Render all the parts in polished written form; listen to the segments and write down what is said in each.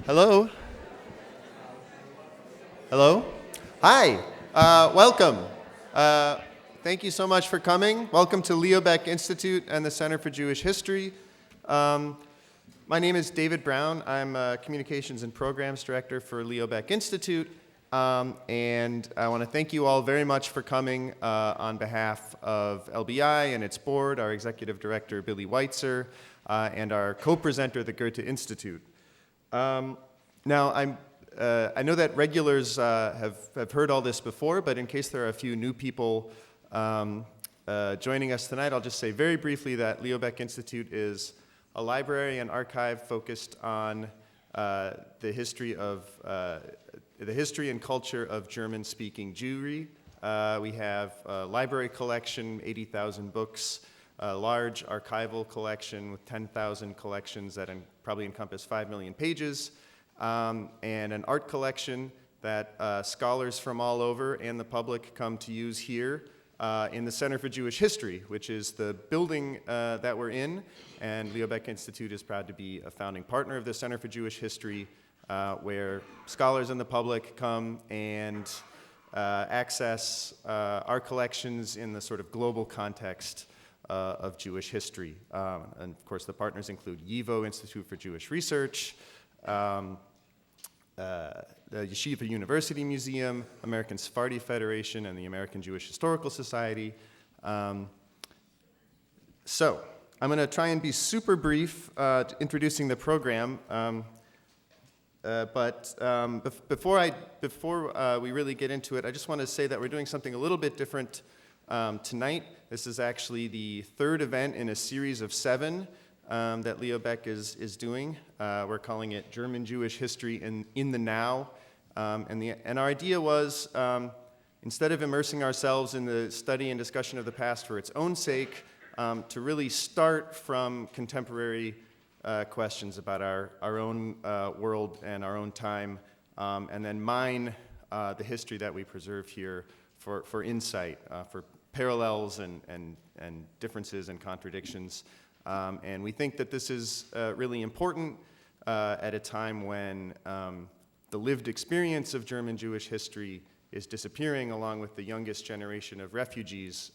Hello? Hello? Hi, welcome. Thank you so much for coming. Welcome to Leo Baeck Institute and the Center for Jewish History. My name is David Brown. I'm Communications and Programs Director for Leo Baeck Institute. And I want to thank you all very much for coming on behalf of LBI and its board, our Executive Director, Billy Weitzer, and our co-presenter, the Goethe Institute. Now, I know that regulars have heard all this before, but in case there are a few new people joining us tonight, I'll just say very briefly that Leo Baeck Institute is a library and archive focused on the history and culture of German-speaking Jewry. We have a library collection, 80,000 books, a large archival collection with 10,000 collections that probably encompass 5 million pages, and an art collection that scholars from all over and the public come to use here in the Center for Jewish History, which is the building that we're in, and Leo Baeck Institute is proud to be a founding partner of the Center for Jewish History, where scholars and the public come and access our collections in the sort of global context of Jewish history. And of course, the partners include YIVO, Institute for Jewish Research, the Yeshiva University Museum, American Sephardi Federation, and the American Jewish Historical Society. So, I'm going to try and be super brief introducing the program. Before we really get into it, I just want to say that we're doing something a little bit different tonight. This is actually the third event in a series of 7 that Leo Baeck is doing. We're calling it German Jewish History in the Now. And our idea was, instead of immersing ourselves in the study and discussion of the past for its own sake, to really start from contemporary questions about our own world and our own time, and then mine the history that we preserve here for insight, for parallels and differences and contradictions. And we think that this is really important at a time when the lived experience of German Jewish history is disappearing, along with the youngest generation of refugees,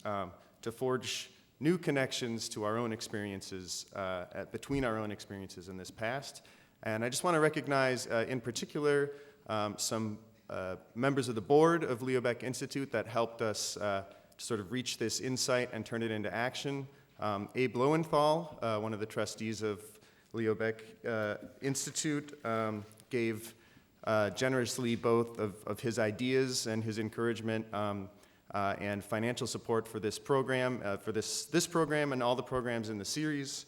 to forge new connections to our own experiences, between our own experiences in this past. And I just want to recognize, in particular, some members of the board of Leo Baeck Institute that helped us to sort of reach this insight and turn it into action. Abe Lowenthal, one of the trustees of Leo Baeck Institute, gave generously both of his ideas and his encouragement and financial support for this program, for this program and all the programs in the series.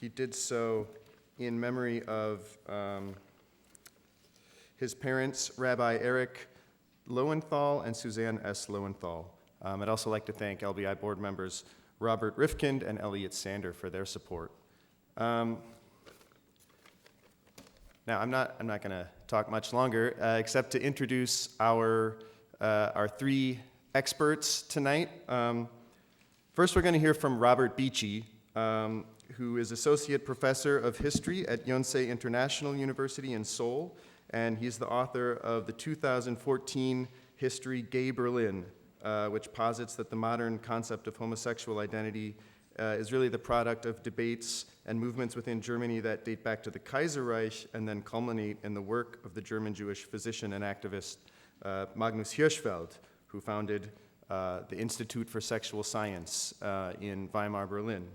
He did so in memory of his parents, Rabbi Eric Lowenthal and Suzanne S. Lowenthal. I'd also like to thank LBI board members Robert Rifkind and Elliot Sander for their support. Now, I'm not going to talk much longer, except to introduce our 3 experts tonight. First, we're going to hear from Robert Beachy, who is Associate Professor of History at Yonsei International University in Seoul, and he's the author of the 2014 History Gay Berlin, which posits that the modern concept of homosexual identity is really the product of debates and movements within Germany that date back to the Kaiserreich and then culminate in the work of the German Jewish physician and activist Magnus Hirschfeld, who founded the Institute for Sexual Science in Weimar, Berlin.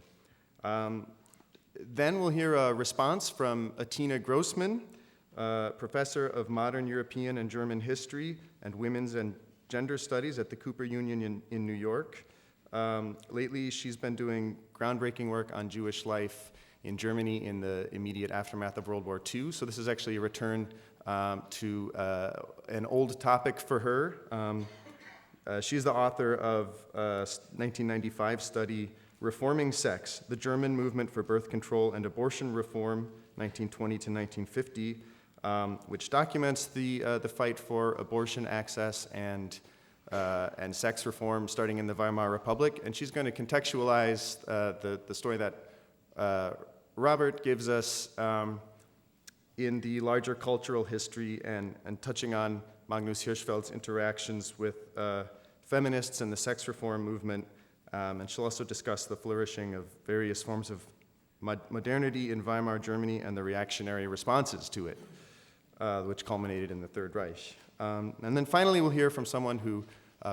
Then we'll hear a response from Atina Grossmann, Professor of Modern European and German History and Women's and Gender Studies at the Cooper Union in New York. Lately, she's been doing groundbreaking work on Jewish life in Germany in the immediate aftermath of World War II. So this is actually a return to an old topic for her. She's the author of a 1995 study, Reforming Sex, the German Movement for Birth Control and Abortion Reform, 1920 to 1950, which documents the fight for abortion access and sex reform starting in the Weimar Republic. And she's going to contextualize the story that Robert gives us, in the larger cultural history and touching on Magnus Hirschfeld's interactions with feminists and the sex reform movement, and she'll also discuss the flourishing of various forms of modernity in Weimar Germany and the reactionary responses to it, which culminated in the Third Reich. And then finally, we'll hear from someone who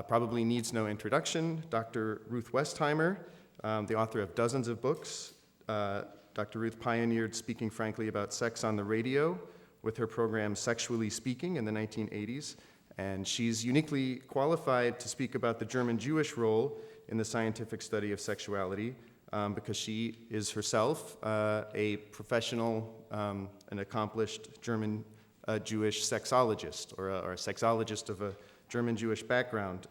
probably needs no introduction, Dr. Ruth Westheimer, the author of dozens of books. Dr. Ruth pioneered speaking frankly about sex on the radio with her program Sexually Speaking in the 1980s, and she's uniquely qualified to speak about the German-Jewish role in the scientific study of sexuality because she is herself a professional and accomplished German Jewish sexologist, or a sexologist of a German-Jewish background.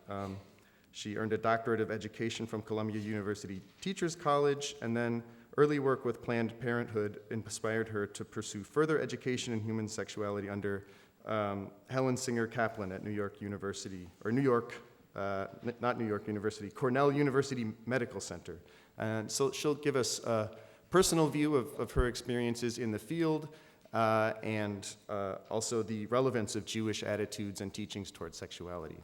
She earned a doctorate of education from Columbia University Teachers College, and then early work with Planned Parenthood inspired her to pursue further education in human sexuality under Helen Singer Kaplan at New York University, or not New York University, Cornell University Medical Center. And so she'll give us a personal view of her experiences in the field and also the relevance of Jewish attitudes and teachings towards sexuality.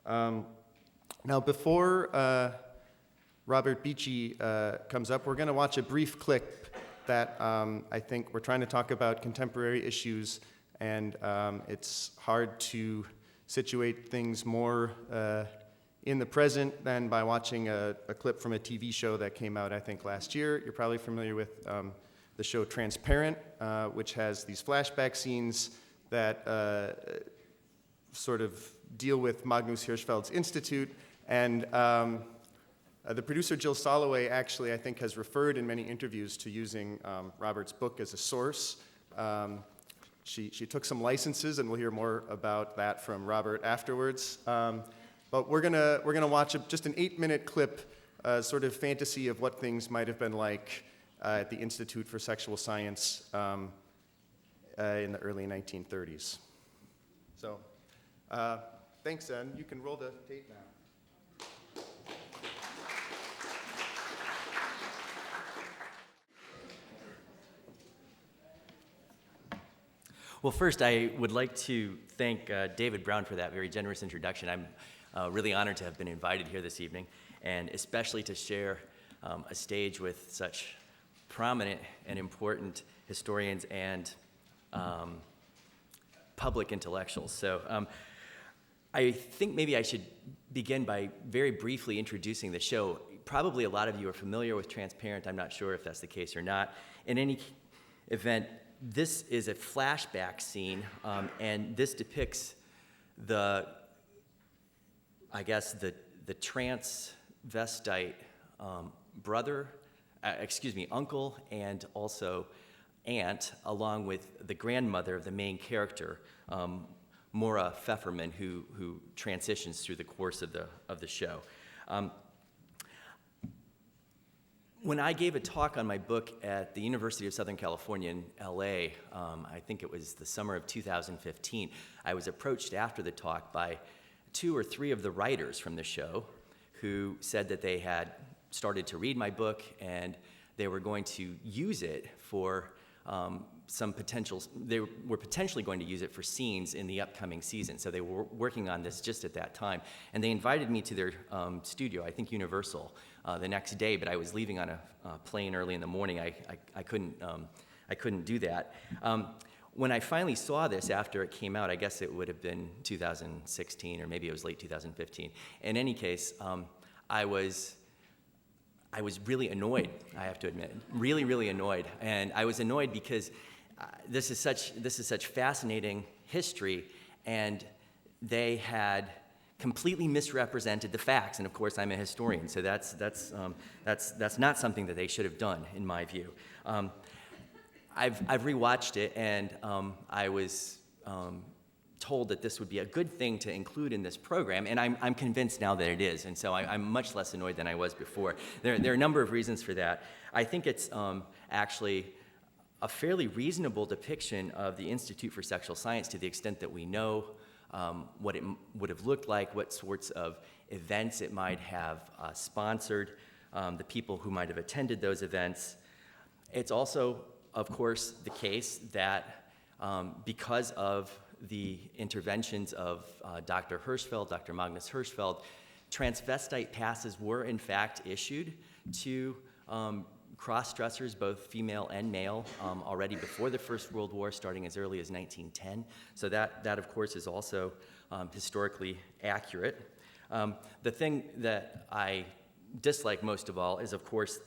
Now, before Robert Beachy comes up, we're going to watch a brief clip that I think we're trying to talk about contemporary issues, and it's hard to situate things more in the present than by watching a clip from a TV show that came out, I think, last year. You're probably familiar with the show Transparent, which has these flashback scenes that sort of deal with Magnus Hirschfeld's Institute, and the producer, Jill Soloway, actually, I think, has referred in many interviews to using Robert's book as a source. She took some licenses, and we'll hear more about that from Robert afterwards. But we're gonna watch just an 8-minute clip, sort of fantasy of what things might have been like at the Institute for Sexual Science in the early 1930s. So, thanks, and you can roll the tape now. Well, first, I would like to thank David Brown for that very generous introduction. I'm really honored to have been invited here this evening, and especially to share a stage with such prominent and important historians and public intellectuals. So I think maybe I should begin by very briefly introducing the show. Probably a lot of you are familiar with Transparent. I'm not sure if that's the case or not. In any event, this is a flashback scene, and this depicts the transvestite uncle, and also aunt, along with the grandmother of the main character, Maura Pfefferman, who transitions through the course of the show. When I gave a talk on my book at the University of Southern California in LA, I think it was the summer of 2015, I was approached after the talk by 2 or 3 of the writers from the show who said that they had started to read my book and they were going to use it for they were potentially going to use it for scenes in the upcoming season. So they were working on this just at that time. And they invited me to their studio, I think Universal, the next day, but I was leaving on a plane early in the morning. I couldn't do that. When I finally saw this after it came out, I guess it would have been 2016, or maybe it was late 2015. In any case, I was really annoyed, I have to admit, really, really annoyed. And I was annoyed because this is such fascinating history, and they had completely misrepresented the facts. And of course, I'm a historian, so that's not something that they should have done, in my view. I've rewatched it, and I was told that this would be a good thing to include in this program, and I'm convinced now that it is, and so I'm much less annoyed than I was before. There are a number of reasons for that. I think it's actually a fairly reasonable depiction of the Institute for Sexual Science to the extent that we know what it would have looked like, what sorts of events it might have sponsored, the people who might have attended those events. It's also, of course, the case that because of the interventions of Dr. Hirschfeld, Dr. Magnus Hirschfeld, transvestite passes were in fact issued to cross-dressers, both female and male, already before the First World War, starting as early as 1910. So that of course, is also historically accurate. The thing that I dislike most of all is, of course,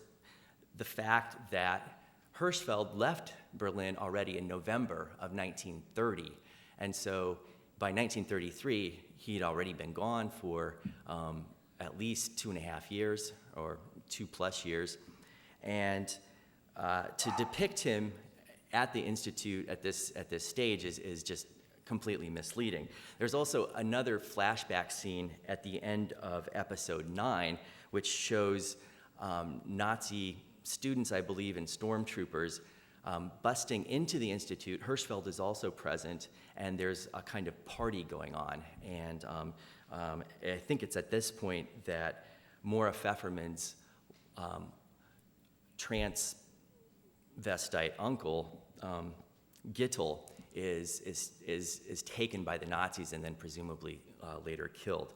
the fact that Hirschfeld left Berlin already in November of 1930. And so by 1933, he'd already been gone for at least 2.5 years, or 2+ years. And to depict him at the Institute at this stage is just completely misleading. There's also another flashback scene at the end of episode 9, which shows Nazi students, I believe, and stormtroopers busting into the Institute. Hirschfeld is also present, and there's a kind of party going on. And I think it's at this point that Maura Pfefferman's transvestite uncle, Gittel, is taken by the Nazis and then presumably later killed.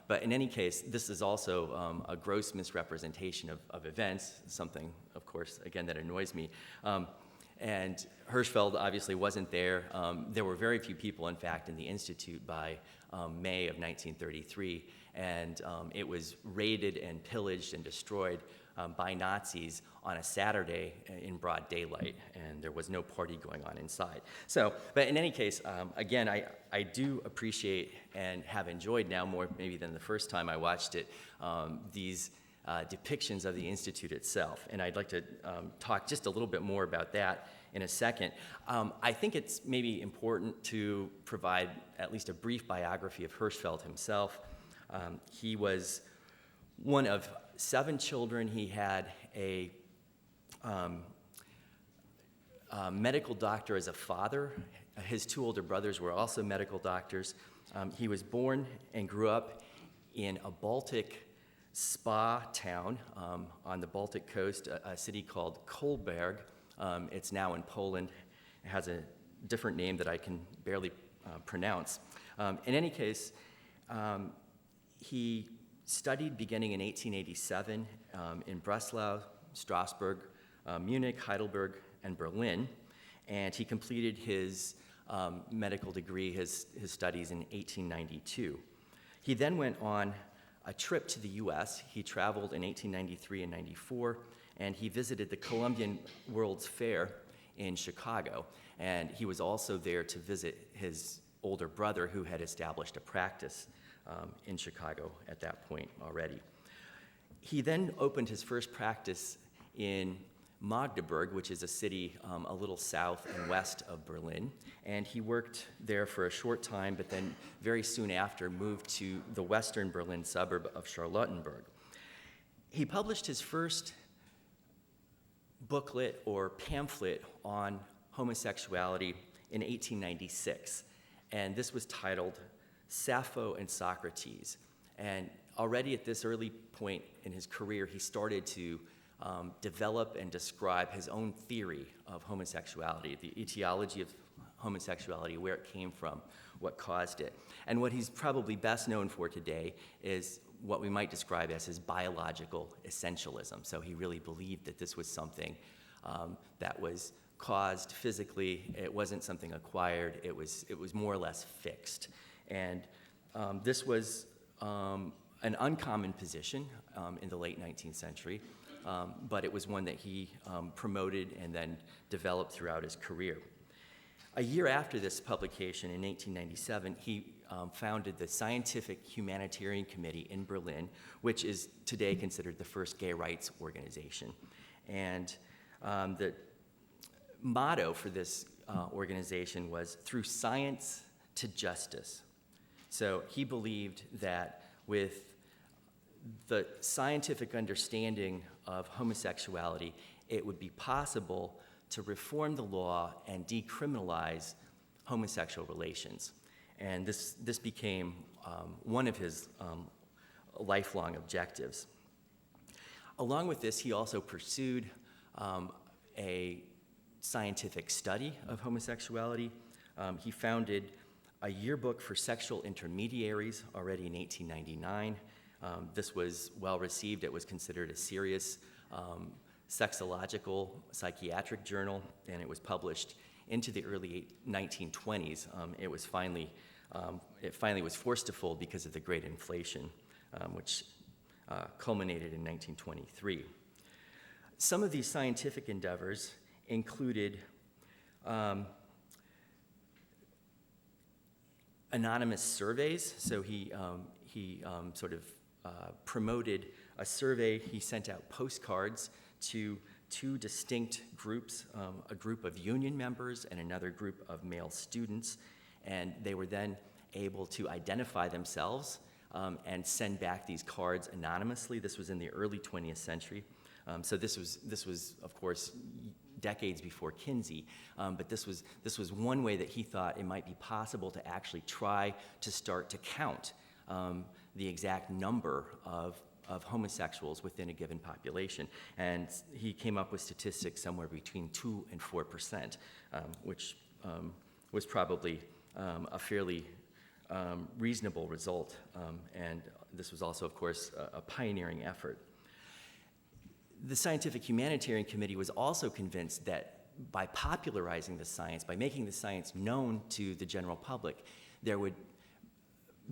But in any case, this is also a gross misrepresentation of events, something, of course, again, that annoys me. And Hirschfeld obviously wasn't there. There were very few people, in fact, in the Institute by May of 1933, and it was raided and pillaged and destroyed by Nazis on a Saturday in broad daylight, and there was no party going on inside. So, but in any case, again, I do appreciate and have enjoyed now more maybe than the first time I watched it, these depictions of the Institute itself. And I'd like to talk just a little bit more about that in a second. I think it's maybe important to provide at least a brief biography of Hirschfeld himself. He was one of 7 children. He had a medical doctor as a father. His 2 older brothers were also medical doctors. He was born and grew up in a Baltic spa town on the Baltic coast, a city called Kolberg. It's now in Poland. It has a different name that I can barely pronounce. In any case, he studied beginning in 1887 in Breslau, Strasbourg, Munich, Heidelberg, and Berlin, and he completed his medical degree, his studies in 1892. He then went on a trip to the US. He traveled in 1893 and 94, and he visited the Columbian World's Fair in Chicago, and he was also there to visit his older brother, who had established a practice in Chicago at that point already. He then opened his first practice in Magdeburg, which is a city a little south and west of Berlin, and he worked there for a short time, but then very soon after moved to the western Berlin suburb of Charlottenburg. He published his first booklet or pamphlet on homosexuality in 1896, and this was titled Sappho and Socrates. And already at this early point in his career, he started to develop and describe his own theory of homosexuality, the etiology of homosexuality, where it came from, what caused it. And what he's probably best known for today is what we might describe as his biological essentialism. So he really believed that this was something that was caused physically. It wasn't something acquired. It was more or less fixed. And this was an uncommon position in the late 19th century, but it was one that he promoted and then developed throughout his career. A year after this publication, in 1897, he founded the Scientific Humanitarian Committee in Berlin, which is today considered the first gay rights organization. And the motto for this organization was "Through Science to Justice." So he believed that with the scientific understanding of homosexuality, it would be possible to reform the law and decriminalize homosexual relations. And this became one of his lifelong objectives. Along with this, he also pursued a scientific study of homosexuality. He founded a yearbook for sexual intermediaries already in 1899. This was well received. It was considered a serious sexological psychiatric journal, and it was published into the early 1920s. It finally was forced to fold because of the Great Inflation, which culminated in 1923. Some of these scientific endeavors included anonymous surveys. So he promoted a survey. He sent out postcards to two distinct groups, a group of union members and another group of male students, and they were then able to identify themselves and send back these cards anonymously. This was in the early 20th century. So this was, of course, decades before Kinsey, but this was one way that he thought it might be possible to actually try to start to count the exact number of homosexuals within a given population. And he came up with statistics somewhere between 2% and 4%, which was probably a fairly reasonable result. And this was also, of course, a pioneering effort. The Scientific Humanitarian Committee was also convinced that by popularizing the science, by making the science known to the general public, there would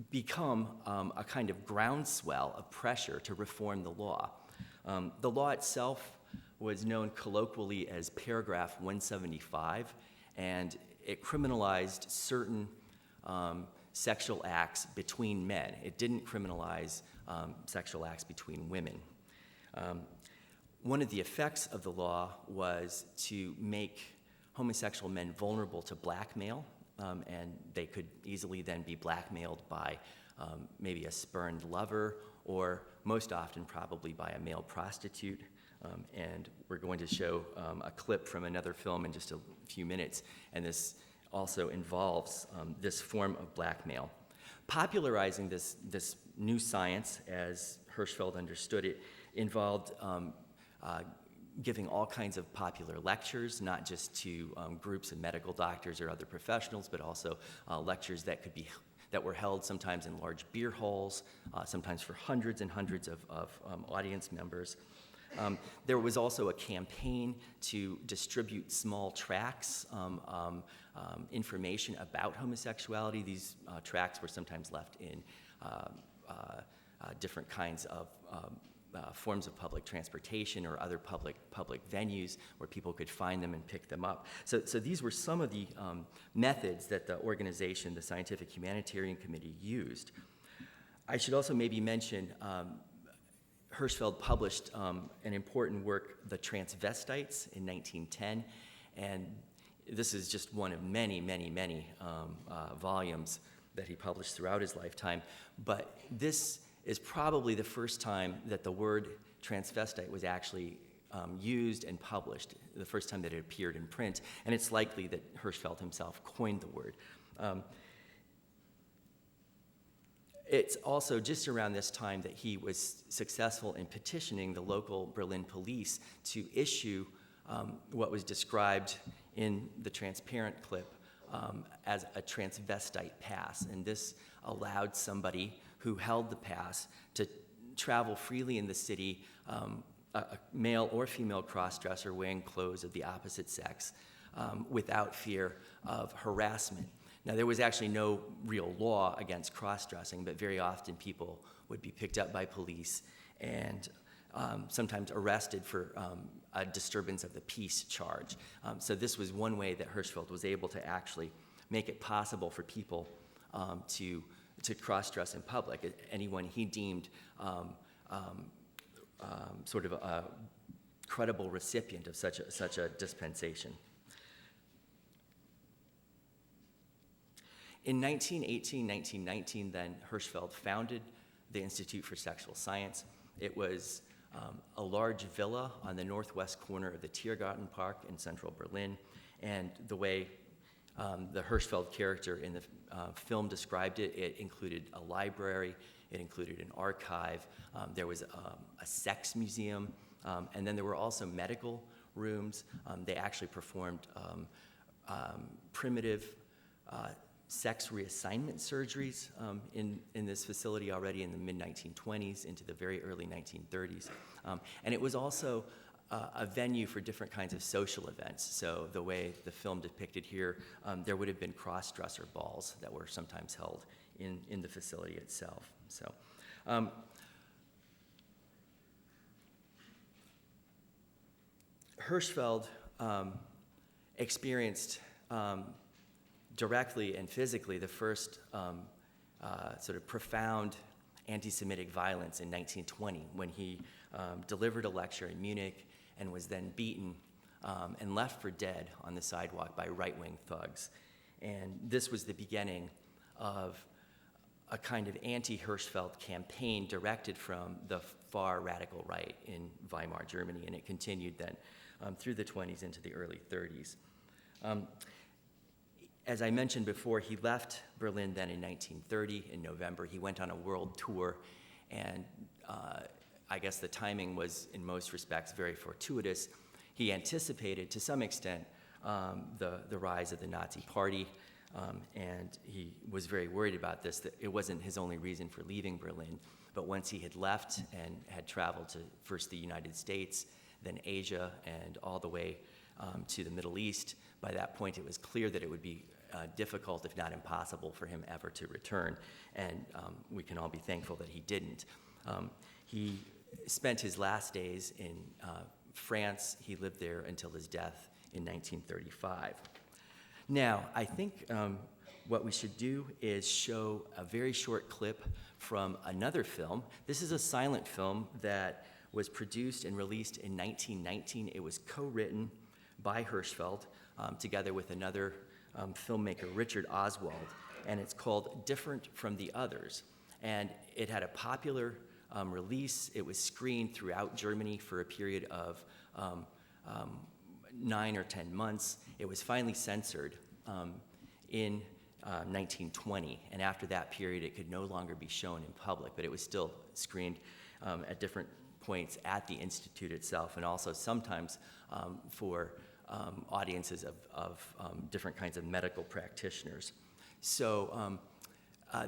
become a kind of groundswell of pressure to reform the law. The law itself was known colloquially as Paragraph 175, and it criminalized certain sexual acts between men. It didn't criminalize sexual acts between women. One of the effects of the law was to make homosexual men vulnerable to blackmail, and they could easily then be blackmailed by maybe a spurned lover, or most often probably by a male prostitute. And we're going to show a clip from another film in just a few minutes, and this also involves this form of blackmail. Popularizing this new science, as Hirschfeld understood it, involved giving all kinds of popular lectures, not just to groups of medical doctors or other professionals, but also lectures that were held sometimes in large beer halls, sometimes for hundreds and hundreds of audience members. There was also a campaign to distribute small tracts, information about homosexuality. These tracts were sometimes left in different kinds of forms of public transportation or other public venues where people could find them and pick them up. So these were some of the methods that the organization, the Scientific Humanitarian Committee, used. I should also maybe mention Hirschfeld published an important work, The Transvestites, in 1910, and this is just one of many, many, many volumes that he published throughout his lifetime, but this is probably the first time that the word transvestite was actually used and published, the first time that it appeared in print, and it's likely that Hirschfeld himself coined the word. It's also just around this time that he was successful in petitioning the local Berlin police to issue what was described in the transparent clip as a transvestite pass, and this allowed somebody who held the pass to travel freely in the city, a male or female cross-dresser wearing clothes of the opposite sex, without fear of harassment. Now, there was actually no real law against cross-dressing, but very often people would be picked up by police and sometimes arrested for a disturbance of the peace charge. So this was one way that Hirschfeld was able to actually make it possible for people to cross-dress in public. Anyone he deemed sort of a credible recipient of such a dispensation. In 1918, 1919, then, Hirschfeld founded the Institute for Sexual Science. It was a large villa on the northwest corner of the Tiergarten Park in central Berlin, and the way the Hirschfeld character in the film described it, it included a library, it included an archive, there was a sex museum, and then there were also medical rooms. They actually performed primitive sex reassignment surgeries in this facility already in the mid-1920s into the very early 1930s. And it was also a venue for different kinds of social events. So the way the film depicted here, there would have been cross-dresser balls that were sometimes held in the facility itself. So, Hirschfeld experienced directly and physically the first sort of profound anti-Semitic violence in 1920 when he delivered a lecture in Munich and was then beaten and left for dead on the sidewalk by right-wing thugs. And this was the beginning of a kind of anti-Hirschfeld campaign directed from the far radical right in Weimar Germany, and it continued then through the 20s into the early 30s. As I mentioned before, he left Berlin then in 1930 in November. He went on a world tour, and I guess the timing was, in most respects, very fortuitous. He anticipated, to some extent, the rise of the Nazi Party, and he was very worried about this, that it wasn't his only reason for leaving Berlin. But once he had left and had traveled to first the United States, then Asia, and all the way to the Middle East, by that point it was clear that it would be difficult, if not impossible, for him ever to return. And we can all be thankful that he didn't. He spent his last days in France. He lived there until his death in 1935. Now, I think what we should do is show a very short clip from another film. This is a silent film that was produced and released in 1919. It was co-written by Hirschfeld together with another filmmaker, Richard Oswald, and it's called Different from the Others. And it had a popular release. It was screened throughout Germany for a period of 9 or 10 months. It was finally censored in 1920, and after that period it could no longer be shown in public, but it was still screened at different points at the Institute itself, and also sometimes for audiences of different kinds of medical practitioners. So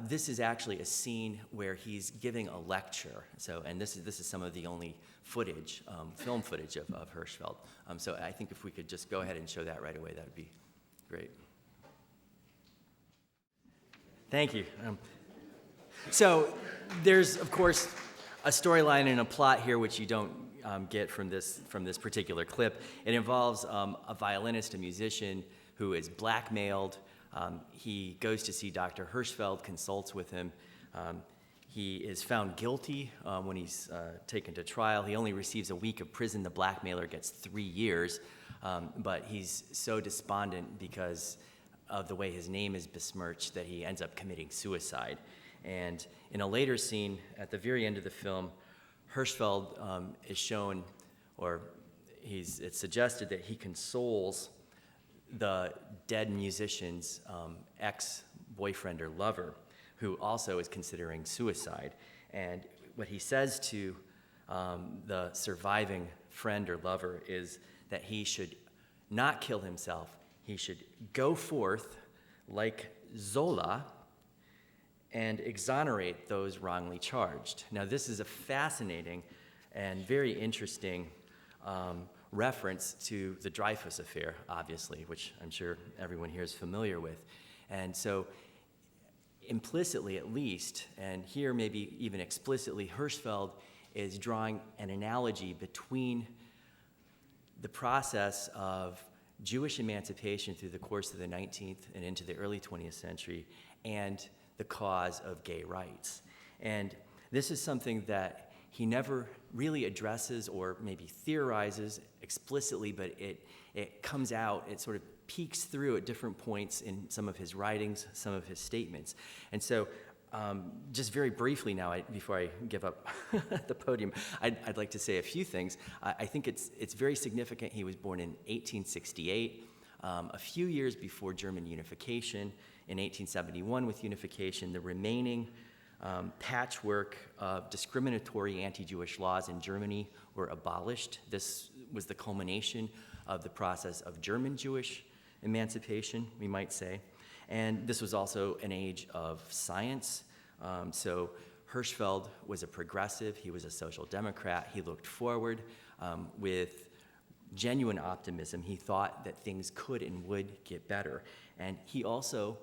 this is actually a scene where he's giving a lecture. So, and this is some of the only footage, film footage of Hirschfeld. So I think if we could just go ahead and show that right away, that would be great. Thank you. So there's, of course, a storyline and a plot here which you don't get from this particular clip. It involves a violinist, a musician, who is blackmailed. He goes to see Dr. Hirschfeld, consults with him. He is found guilty when he's taken to trial. He only receives a week of prison. The blackmailer gets 3 years, but he's so despondent because of the way his name is besmirched that he ends up committing suicide. And in a later scene, at the very end of the film, Hirschfeld is shown, or it's suggested that he consoles the dead musician's ex-boyfriend or lover, who also is considering suicide. And what he says to the surviving friend or lover is that he should not kill himself. He should go forth like Zola and exonerate those wrongly charged. Now, this is a fascinating and very interesting reference to the Dreyfus affair, obviously, which I'm sure everyone here is familiar with. And so implicitly, at least, and here maybe even explicitly, Hirschfeld is drawing an analogy between the process of Jewish emancipation through the course of the 19th and into the early 20th century and the cause of gay rights. And this is something that he never really addresses or maybe theorizes explicitly, but it comes out, it sort of peeks through at different points in some of his writings, some of his statements. And so just very briefly now, before I give up the podium, I'd like to say a few things. I think it's very significant. He was born in 1868, a few years before German unification. In 1871, with unification, the remaining patchwork of discriminatory anti-Jewish laws in Germany were abolished. This was the culmination of the process of German Jewish emancipation, we might say. And this was also an age of science. So Hirschfeld was a progressive, he was a social democrat, he looked forward with genuine optimism. He thought that things could and would get better. And he also,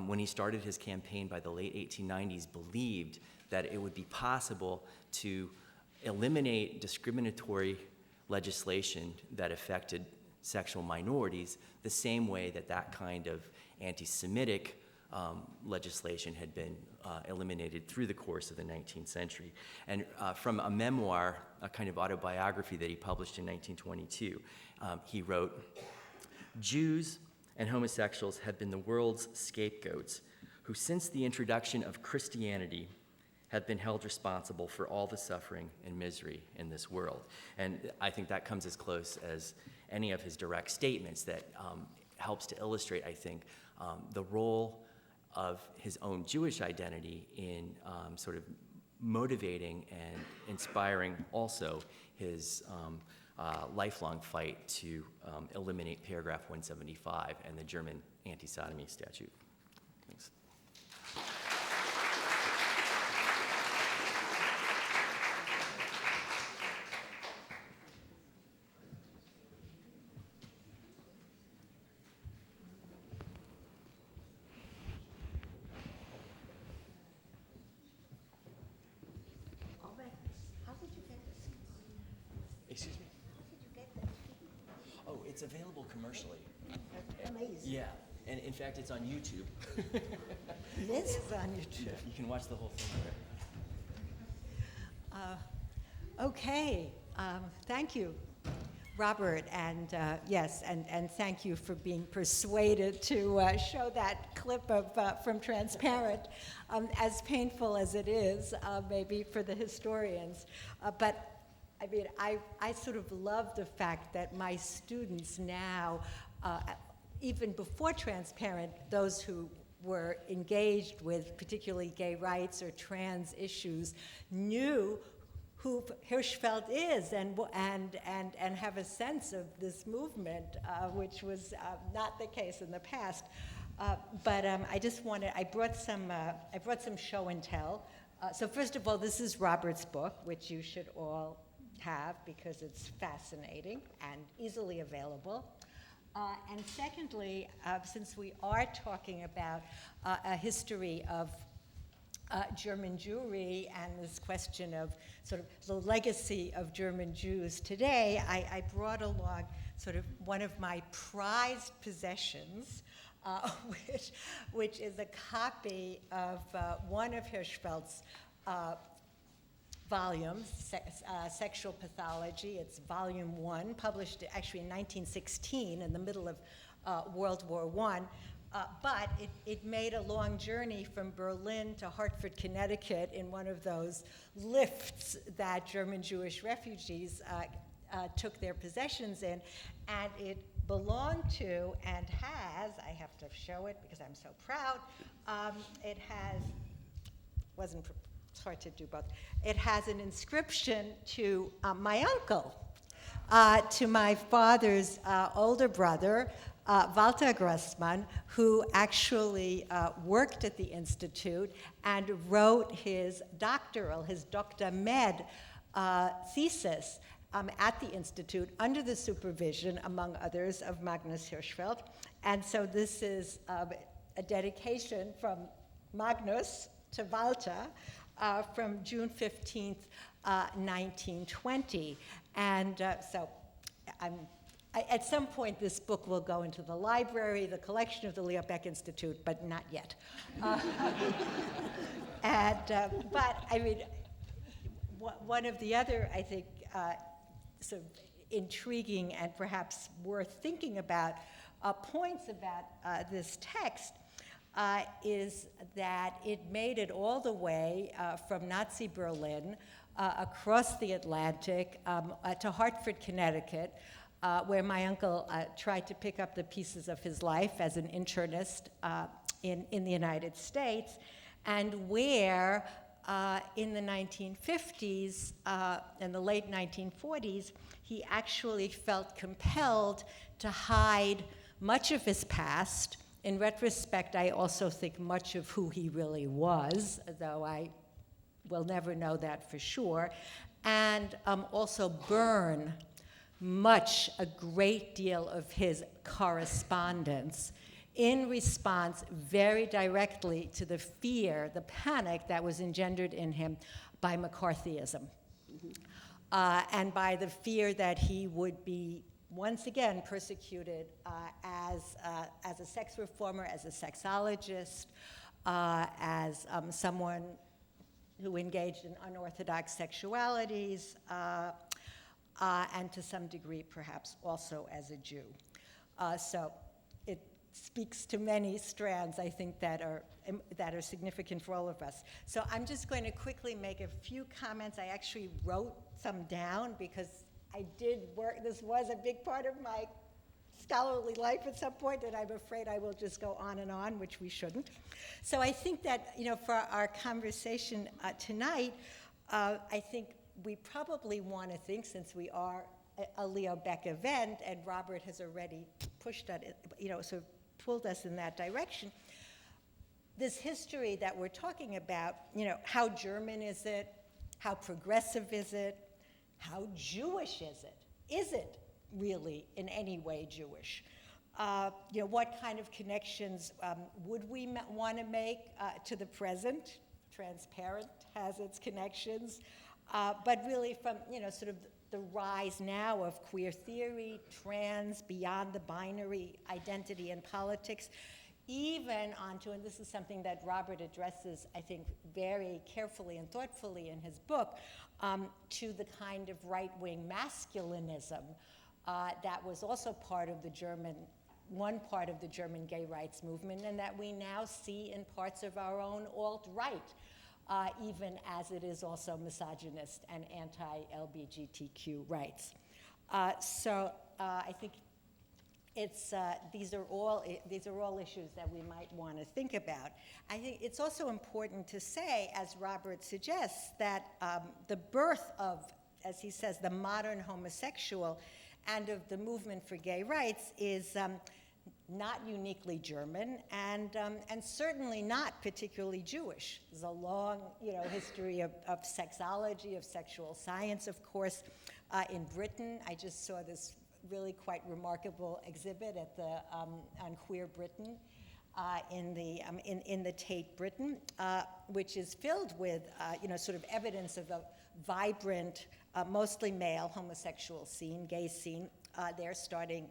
when he started his campaign by the late 1890s, believed that it would be possible to eliminate discriminatory legislation that affected sexual minorities the same way that that kind of anti-Semitic legislation had been eliminated through the course of the 19th century. And from a memoir, a kind of autobiography that he published in 1922, he wrote, "Jews and homosexuals have been the world's scapegoats, who since the introduction of Christianity have been held responsible for all the suffering and misery in this world." And I think that comes as close as any of his direct statements that helps to illustrate, I think, the role of his own Jewish identity in sort of motivating and inspiring also his lifelong fight to eliminate paragraph 175 and the German anti-sodomy statute. Thanks. Excuse me? How did you get that? Oh, it's available commercially. Amazing. Yeah, and in fact, it's on YouTube. It is on YouTube. Yeah, you can watch the whole thing there. Okay, thank you, Robert, and yes, and thank you for being persuaded to show that clip of from Transparent, as painful as it is, maybe for the historians, but. I mean, I sort of love the fact that my students now, even before Transparent, those who were engaged with particularly gay rights or trans issues, knew who Hirschfeld is and have a sense of this movement, which was not the case in the past. But I just wanted, I brought some show and tell. So first of all, this is Robert's book, which you should all have because it's fascinating and easily available. And secondly, since we are talking about a history of German Jewry and this question of sort of the legacy of German Jews today, I brought along sort of one of my prized possessions, which is a copy of one of Hirschfeld's volumes, Sexual Pathology. It's volume 1, published actually in 1916 in the middle of World War I. But it made a long journey from Berlin to Hartford, Connecticut in one of those lifts that German Jewish refugees took their possessions in. And it belonged to and has, I have to show it because I'm so proud, it has, it's hard to do both. It has an inscription to my uncle, to my father's older brother, Walter Grossman, who actually worked at the Institute and wrote his doctoral, his Dr. Med thesis at the Institute under the supervision, among others, of Magnus Hirschfeld. And so this is a dedication from Magnus to Walter from June 15th, 1920. And so at some point, this book will go into the library, the collection of the Leo Baeck Institute, but not yet. But I mean, one of the other, I think, sort of intriguing and perhaps worth thinking about points about this text is that it made it all the way from Nazi Berlin across the Atlantic to Hartford, Connecticut, where my uncle tried to pick up the pieces of his life as an internist in the United States, and where in the 1950s and the late 1940s, he actually felt compelled to hide much of his past. In retrospect, I also think much of who he really was, though I will never know that for sure, and also burn a great deal of his correspondence in response very directly to the fear, the panic that was engendered in him by McCarthyism. And by the fear that he would be once again persecuted as a sex reformer, as a sexologist, as someone who engaged in unorthodox sexualities, and to some degree perhaps also as a Jew. So it speaks to many strands, I think, that are significant for all of us. So I'm just going to quickly make a few comments. I actually wrote some down because I did work, this was a big part of my scholarly life at some point, and I'm afraid I will just go on, which we shouldn't. So I think that, for our conversation tonight, I think we probably want to think, since we are a Leo Beck event, and Robert has already pushed that, sort of pulled us in that direction, this history that we're talking about, how German is it? How progressive is it? How Jewish is it? Is it really in any way Jewish? What kind of connections would we want to make to the present? Transparent has its connections, but really from sort of the rise now of queer theory, trans, beyond the binary, identity and politics, even onto, and this is something that Robert addresses, I think, very carefully and thoughtfully in his book, to the kind of right-wing masculinism that was also one part of the German gay rights movement, and that we now see in parts of our own alt-right, even as it is also misogynist and anti-LGBTQ rights. So I think these are all issues that we might want to think about. I think it's also important to say, as Robert suggests, that the birth of, as he says, the modern homosexual and of the movement for gay rights is not uniquely German and certainly not particularly Jewish. There's a long history of sexology, of sexual science, of course, in Britain. I just saw this really quite remarkable exhibit at the on Queer Britain in the Tate Britain, which is filled with sort of evidence of a vibrant, mostly male homosexual scene, gay scene, there starting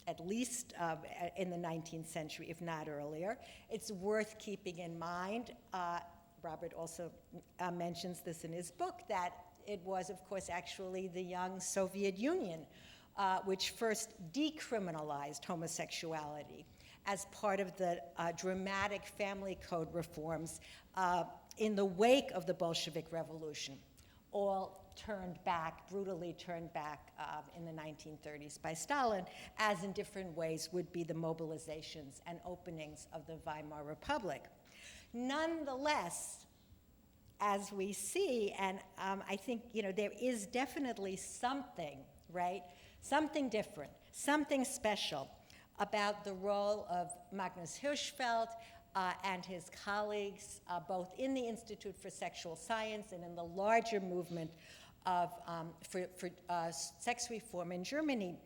at least in the 19th century, if not earlier. It's worth keeping in mind, Robert also mentions this in his book, that it was, of course, actually the young Soviet Union which first decriminalized homosexuality as part of the dramatic family code reforms in the wake of the Bolshevik Revolution, all brutally turned back in the 1930s by Stalin, as in different ways would be the mobilizations and openings of the Weimar Republic. Nonetheless, as we see, and I think there is definitely something, right? Something different, something special about the role of Magnus Hirschfeld and his colleagues, both in the Institute for Sexual Science and in the larger movement for sex reform in Germany,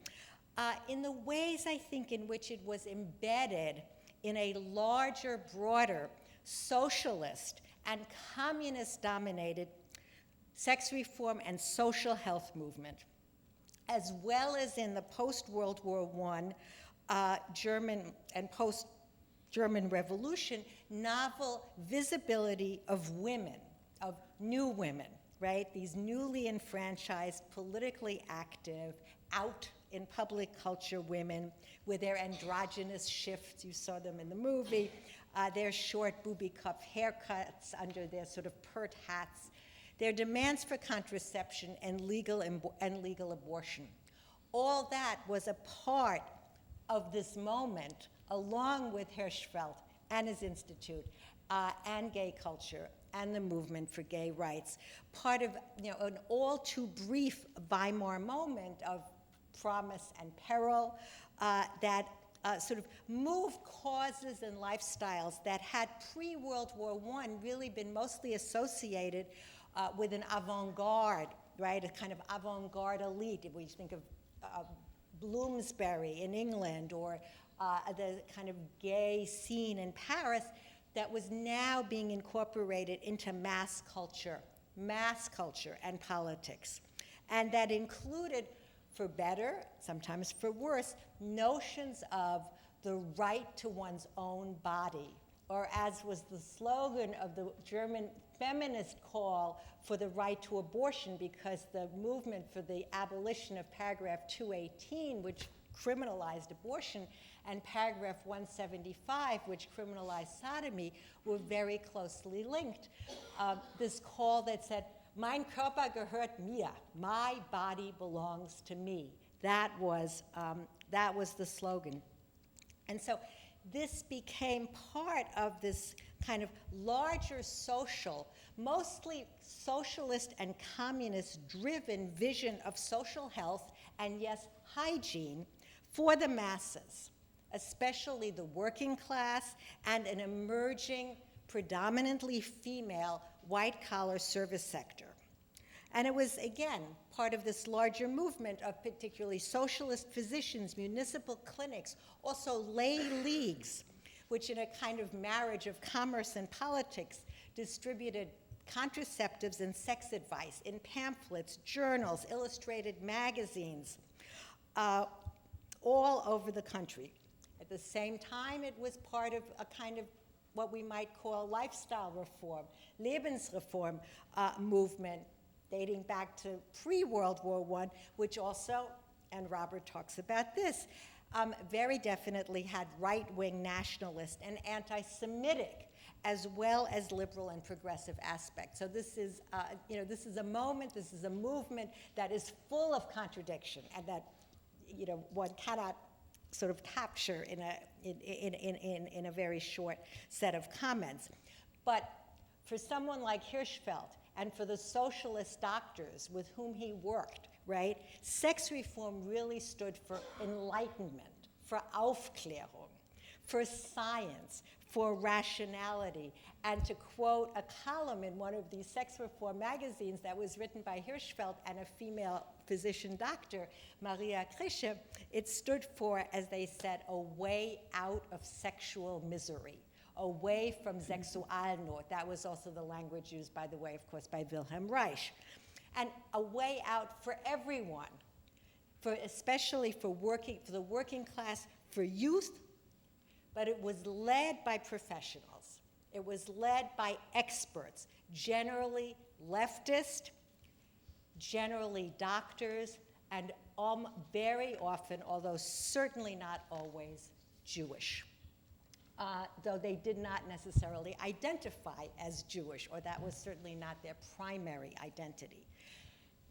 in the ways, I think, in which it was embedded in a larger, broader, socialist and communist-dominated sex reform and social health movement, as well as in the post-World War I German and post-German Revolution, novel visibility of women, of new women, right? These newly enfranchised, politically active, out in public culture women with their androgynous shifts. You saw them in the movie, their short booby cuff haircuts under their sort of pert hats, their demands for contraception and legal abortion. All that was a part of this moment, along with Hirschfeld and his institute, and gay culture, and the movement for gay rights. Part of an all too brief Weimar moment of promise and peril that sort of moved causes and lifestyles that had pre-World War I really been mostly associated with an avant-garde, right, a kind of avant-garde elite. If we think of Bloomsbury in England, or the kind of gay scene in Paris that was now being incorporated into mass culture and politics. And that included, for better, sometimes for worse, notions of the right to one's own body, or as was the slogan of the German feminist call for the right to abortion, because the movement for the abolition of paragraph 218, which criminalized abortion, and paragraph 175, which criminalized sodomy, were very closely linked. This call that said, "Mein Körper gehört mir," my body belongs to me. That was the slogan. And so this became part of this kind of larger social, mostly socialist and communist-driven vision of social health and, yes, hygiene for the masses, especially the working class and an emerging, predominantly female, white-collar service sector. And it was, again, part of this larger movement of particularly socialist physicians, municipal clinics, also lay leagues, which in a kind of marriage of commerce and politics distributed contraceptives and sex advice in pamphlets, journals, illustrated magazines, all over the country. At the same time, it was part of a kind of what we might call lifestyle reform, Lebensreform movement, dating back to pre-World War I, which also, and Robert talks about this, very definitely had right-wing nationalist and anti-Semitic, as well as liberal and progressive aspects. So this is, this is a moment, this is a movement that is full of contradiction, and that, one cannot sort of capture in a very short set of comments. But for someone like Hirschfeld, and for the socialist doctors with whom he worked, right, sex reform really stood for enlightenment, for Aufklärung, for science, for rationality. And to quote a column in one of these sex reform magazines that was written by Hirschfeld and a female physician doctor, Maria Krische, it stood for, as they said, a way out of sexual misery, away from Sexualnot. That was also the language used, by the way, of course, by Wilhelm Reich. And a way out for everyone, especially for the working class, for youth, but it was led by professionals. It was led by experts, generally leftist, generally doctors, and very often, although certainly not always, Jewish. Though they did not necessarily identify as Jewish, or that was certainly not their primary identity.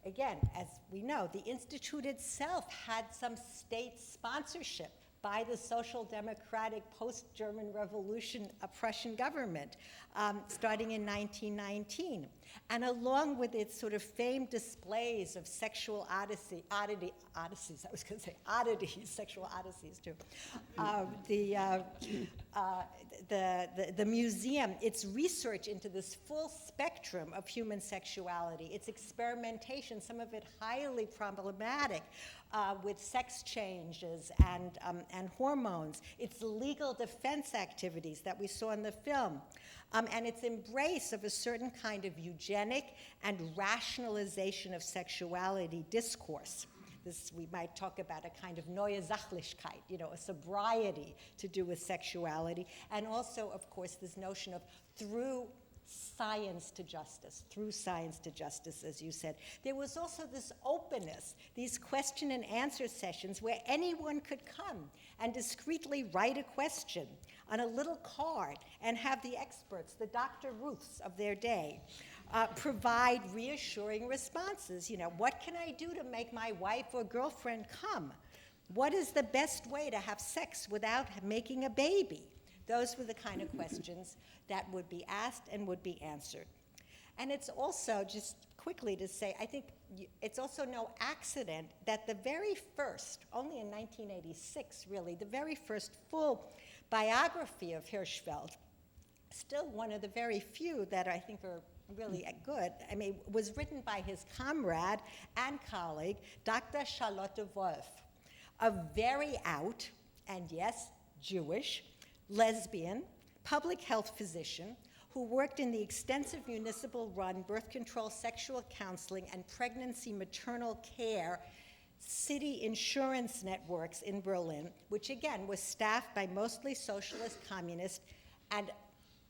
Again, as we know, the Institute itself had some state sponsorship by the Social Democratic post-German Revolution Prussian government, starting in 1919. And along with its sort of famed displays of sexual odysseys, sexual odysseys too, the museum, its research into this full spectrum of human sexuality, its experimentation, some of it highly problematic, with sex changes and hormones, its legal defense activities that we saw in the film, and its embrace of a certain kind of eugenic and rationalization of sexuality discourse. This, we might talk about a kind of neue Sachlichkeit, a sobriety to do with sexuality, and also, of course, this notion of through science to justice, as you said. There was also this openness, these question and answer sessions where anyone could come and discreetly write a question on a little card and have the experts, the Dr. Ruths of their day, provide reassuring responses. What can I do to make my wife or girlfriend come? What is the best way to have sex without making a baby? Those were the kind of questions that would be asked and would be answered. And it's also, just quickly to say, I think it's also no accident that the very first, only in 1986 really, the very first full biography of Hirschfeld, still one of the very few that I think are really good, I mean, was written by his comrade and colleague, Dr. Charlotte Wolff, a very out, and yes, Jewish, lesbian, public health physician who worked in the extensive municipal-run birth control, sexual counseling, and pregnancy maternal care city insurance networks in Berlin, which again was staffed by mostly socialist, communist, and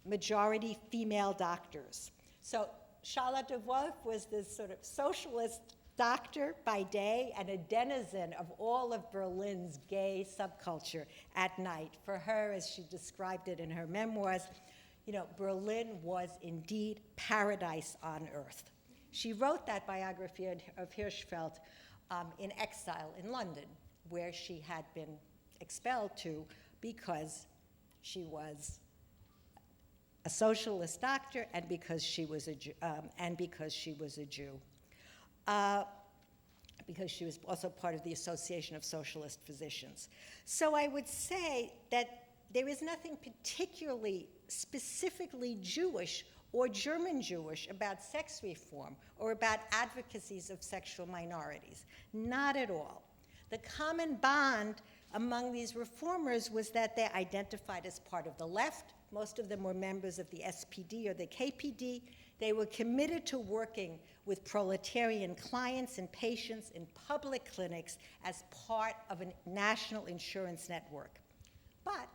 majority female doctors. So Charlotte Wolff was this sort of socialist doctor by day and a denizen of all of Berlin's gay subculture at night. For her, as she described it in her memoirs, you know, Berlin was indeed paradise on earth. She wrote that biography of Hirschfeld in exile in London, where she had been expelled to because she was a socialist doctor and because she was a Jew, because she was also part of the Association of Socialist Physicians. So I would say that there is nothing particularly specifically Jewish or German Jewish about sex reform or about advocacies of sexual minorities. Not at all. The common bond among these reformers was that they identified as part of the left. Most of them were members of the SPD or the KPD. They were committed to working with proletarian clients and patients in public clinics as part of a national insurance network. But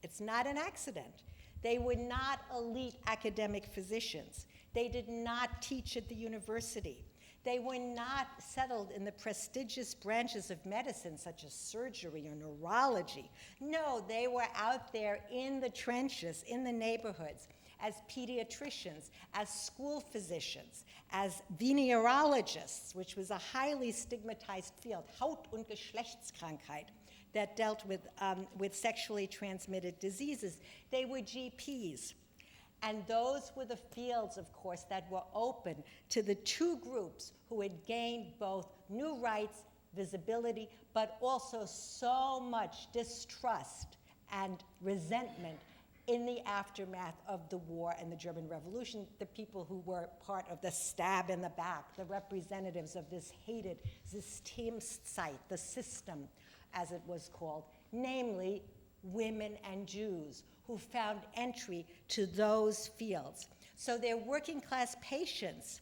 it's not an accident. They were not elite academic physicians. They did not teach at the university. They were not settled in the prestigious branches of medicine, such as surgery or neurology. No, they were out there in the trenches, in the neighborhoods, as pediatricians, as school physicians, as venerologists, which was a highly stigmatized field, Haut- und Geschlechtskrankheit, that dealt with sexually transmitted diseases. They were GPs. And those were the fields, of course, that were open to the two groups who had gained both new rights, visibility, but also so much distrust and resentment in the aftermath of the war and the German Revolution, the people who were part of the stab in the back, the representatives of this hated Systemzeit, the system, as it was called, namely women and Jews, who found entry to those fields. So they're working class patients.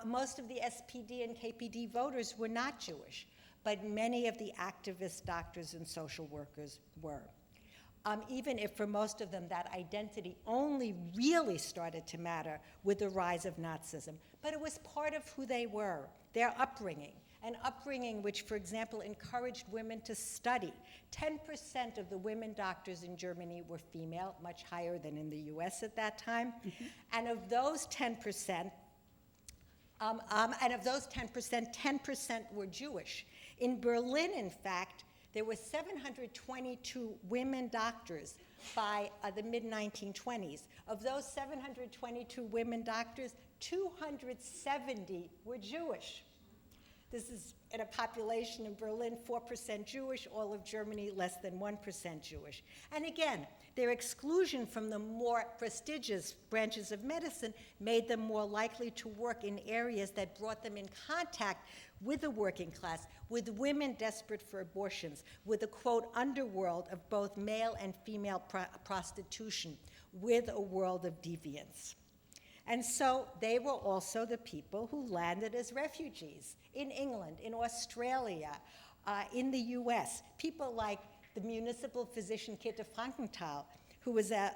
Most of the SPD and KPD voters were not Jewish, but many of the activist doctors and social workers were. Even if for most of them that identity only really started to matter with the rise of Nazism. But it was part of who they were, their upbringing. An upbringing which, for example, encouraged women to study. 10% of the women doctors in Germany were female, much higher than in the US at that time. Mm-hmm. And of those 10%, 10% were Jewish. In Berlin, in fact, there were 722 women doctors by the mid-1920s. Of those 722 women doctors, 270 were Jewish. This is in a population in Berlin, 4% Jewish, all of Germany less than 1% Jewish. And again, their exclusion from the more prestigious branches of medicine made them more likely to work in areas that brought them in contact with the working class, with women desperate for abortions, with the, quote, underworld of both male and female prostitution, with a world of deviance. And so they were also the people who landed as refugees in England, in Australia, in the US. People like the municipal physician Käthe Frankenthal, who was a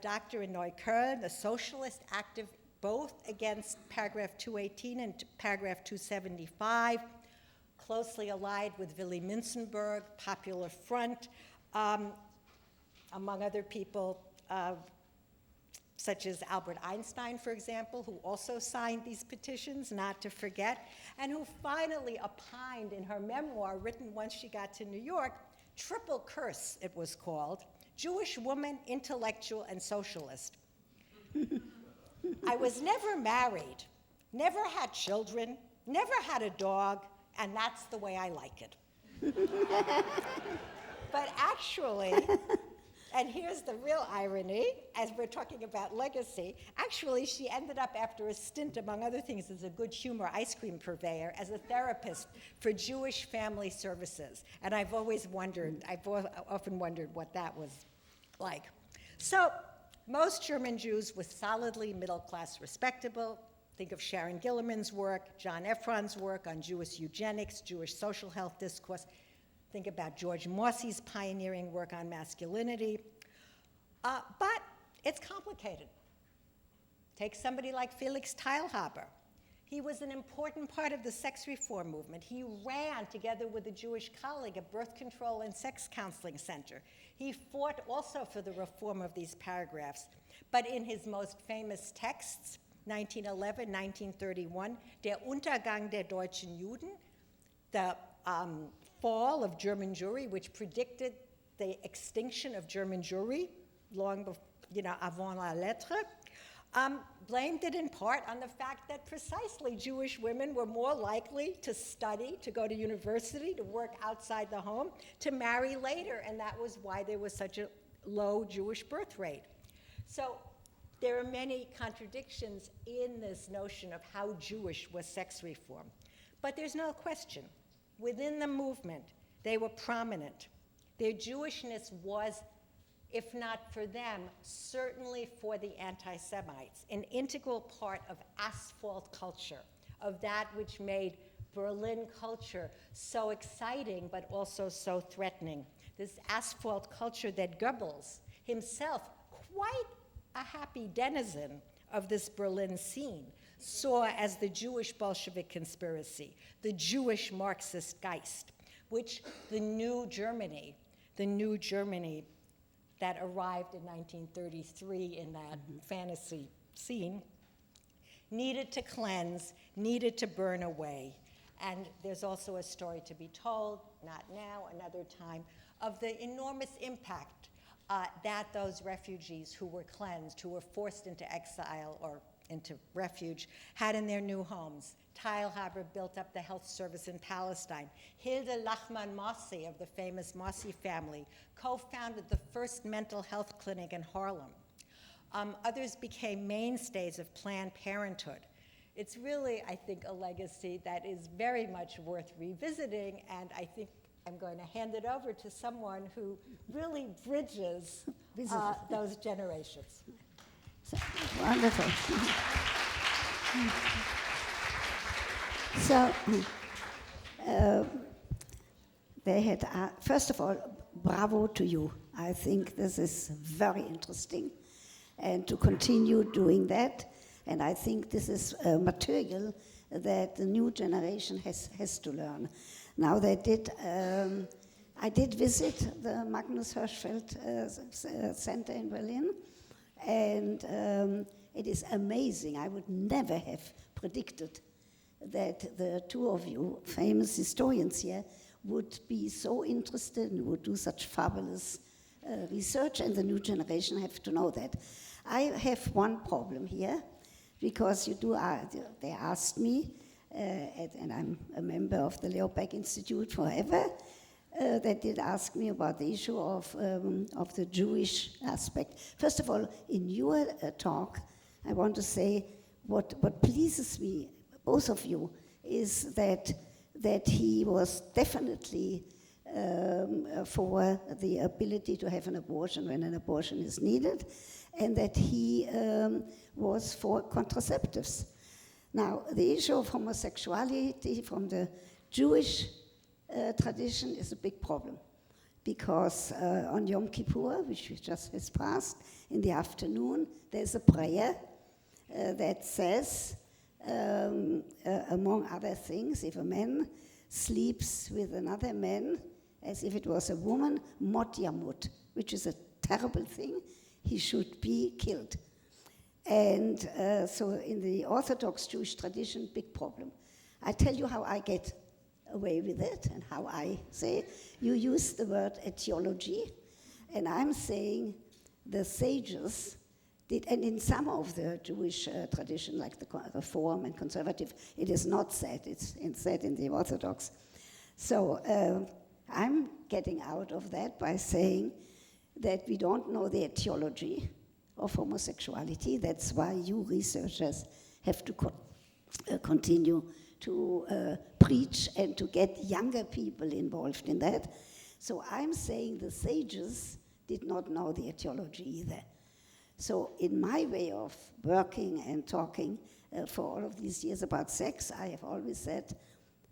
doctor in Neukölln, a socialist, active both against paragraph 218 and paragraph 275, closely allied with Willy Münzenberg, Popular Front, among other people, such as Albert Einstein, for example, who also signed these petitions, not to forget, and who finally opined in her memoir, written once she got to New York, Triple Curse, it was called, Jewish woman, intellectual, and socialist. I was never married, never had children, never had a dog, and that's the way I like it. But actually, and here's the real irony, as we're talking about legacy, actually she ended up after a stint, among other things, as a good humor ice cream purveyor, as a therapist for Jewish family services. And I've often wondered what that was like. So most German Jews were solidly middle-class respectable. Think of Sharon Gillerman's work, John Ephron's work on Jewish eugenics, Jewish social health discourse. Think about George Mossey's pioneering work on masculinity. But it's complicated. Take somebody like Felix Teilhaber. He was an important part of the sex reform movement. He ran, together with a Jewish colleague, a birth control and sex counseling center. He fought also for the reform of these paragraphs. But in his most famous texts, 1911, 1931, Der Untergang der deutschen Juden, the fall of German Jewry, which predicted the extinction of German Jewry long before, avant la lettre, blamed it in part on the fact that precisely Jewish women were more likely to study, to go to university, to work outside the home, to marry later, and that was why there was such a low Jewish birth rate. So there are many contradictions in this notion of how Jewish was sex reform. But there's no question. Within the movement, they were prominent. Their Jewishness was, if not for them, certainly for the anti-Semites, an integral part of asphalt culture, of that which made Berlin culture so exciting but also so threatening. This asphalt culture that Goebbels, himself quite a happy denizen of this Berlin scene, saw as the Jewish Bolshevik conspiracy, the Jewish Marxist Geist, which the new Germany that arrived in 1933 in that fantasy scene, needed to cleanse, needed to burn away. And there's also a story to be told, not now, another time, of the enormous impact that those refugees who were cleansed, who were forced into exile or into refuge, had in their new homes. Teilhaber built up the health service in Palestine. Hilde Lachmann-Mossy of the famous Mossy family co-founded the first mental health clinic in Harlem. Others became mainstays of Planned Parenthood. It's really, I think, a legacy that is very much worth revisiting, and I think I'm going to hand it over to someone who really bridges those generations. So, wonderful. So, they had, first of all, bravo to you. I think this is very interesting, and to continue doing that. And I think this is material that the new generation has to learn. Now I did visit the Magnus Hirschfeld Center in Berlin, and it is amazing. I would never have predicted that the two of you, famous historians here, would be so interested and would do such fabulous research, and the new generation have to know that. I have one problem here, because they asked me, and I'm a member of the Leo Baeck Institute forever, they did ask me about the issue of the Jewish aspect. First of all, in your talk, I want to say what pleases me, both of you, is that he was definitely for the ability to have an abortion when an abortion is needed, and that he was for contraceptives. Now, the issue of homosexuality from the Jewish tradition is a big problem, because on Yom Kippur, which just has passed, in the afternoon, there's a prayer that says, among other things, if a man sleeps with another man as if it was a woman, mot yamut, which is a terrible thing, he should be killed. And so in the Orthodox Jewish tradition, big problem. I tell you how I get away with it and how I say it. You use the word etiology, And I'm saying the sages did, and in some of the Jewish tradition, like the Reform and Conservative, it is not said, it's said in the Orthodox. So I'm getting out of that by saying that we don't know the etiology of homosexuality. That's why you researchers have to continue to preach and to get younger people involved in that. So I'm saying the sages did not know the etiology either. So in my way of working and talking for all of these years about sex, I have always said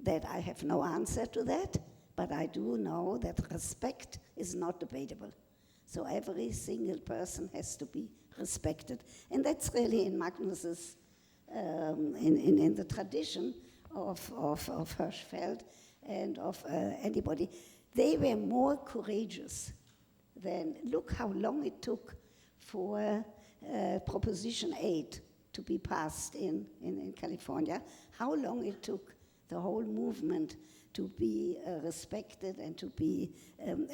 that I have no answer to that, but I do know that respect is not debatable. So every single person has to be respected. And that's really in Magnus's, in the tradition of Hirschfeld and of anybody. They were more courageous than, look how long it took for Proposition 8 to be passed in California, how long it took the whole movement to be respected and to be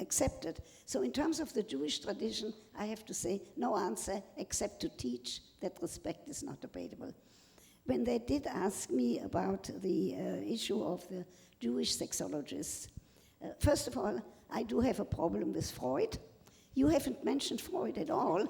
accepted. So in terms of the Jewish tradition, I have to say no answer except to teach that respect is not debatable. When they did ask me about the issue of the Jewish sexologists, first of all, I do have a problem with Freud. You haven't mentioned Freud at all.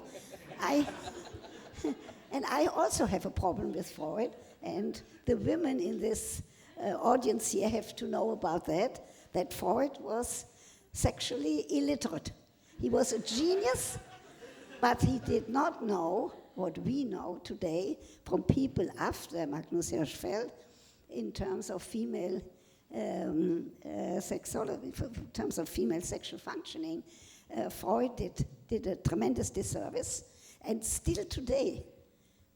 And I also have a problem with Freud, and the women in this audience here have to know about that Freud was sexually illiterate. He was a genius, but he did not know what we know today from people after Magnus Hirschfeld in terms of female sexology, in terms of female sexual functioning. Freud did a tremendous disservice, and still today,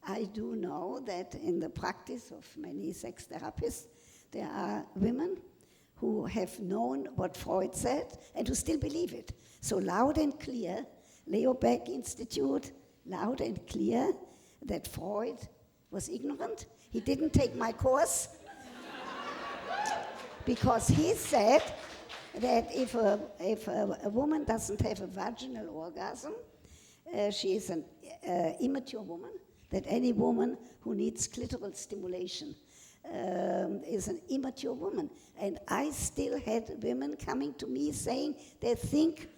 I do know that in the practice of many sex therapists, there are women who have known what Freud said and who still believe it. So loud and clear, Leo Baeck Institute, loud and clear that Freud was ignorant. He didn't take my course because he said that if a woman doesn't have a vaginal orgasm, she is an immature woman, that any woman who needs clitoral stimulation is an immature woman. And I still had women coming to me saying they think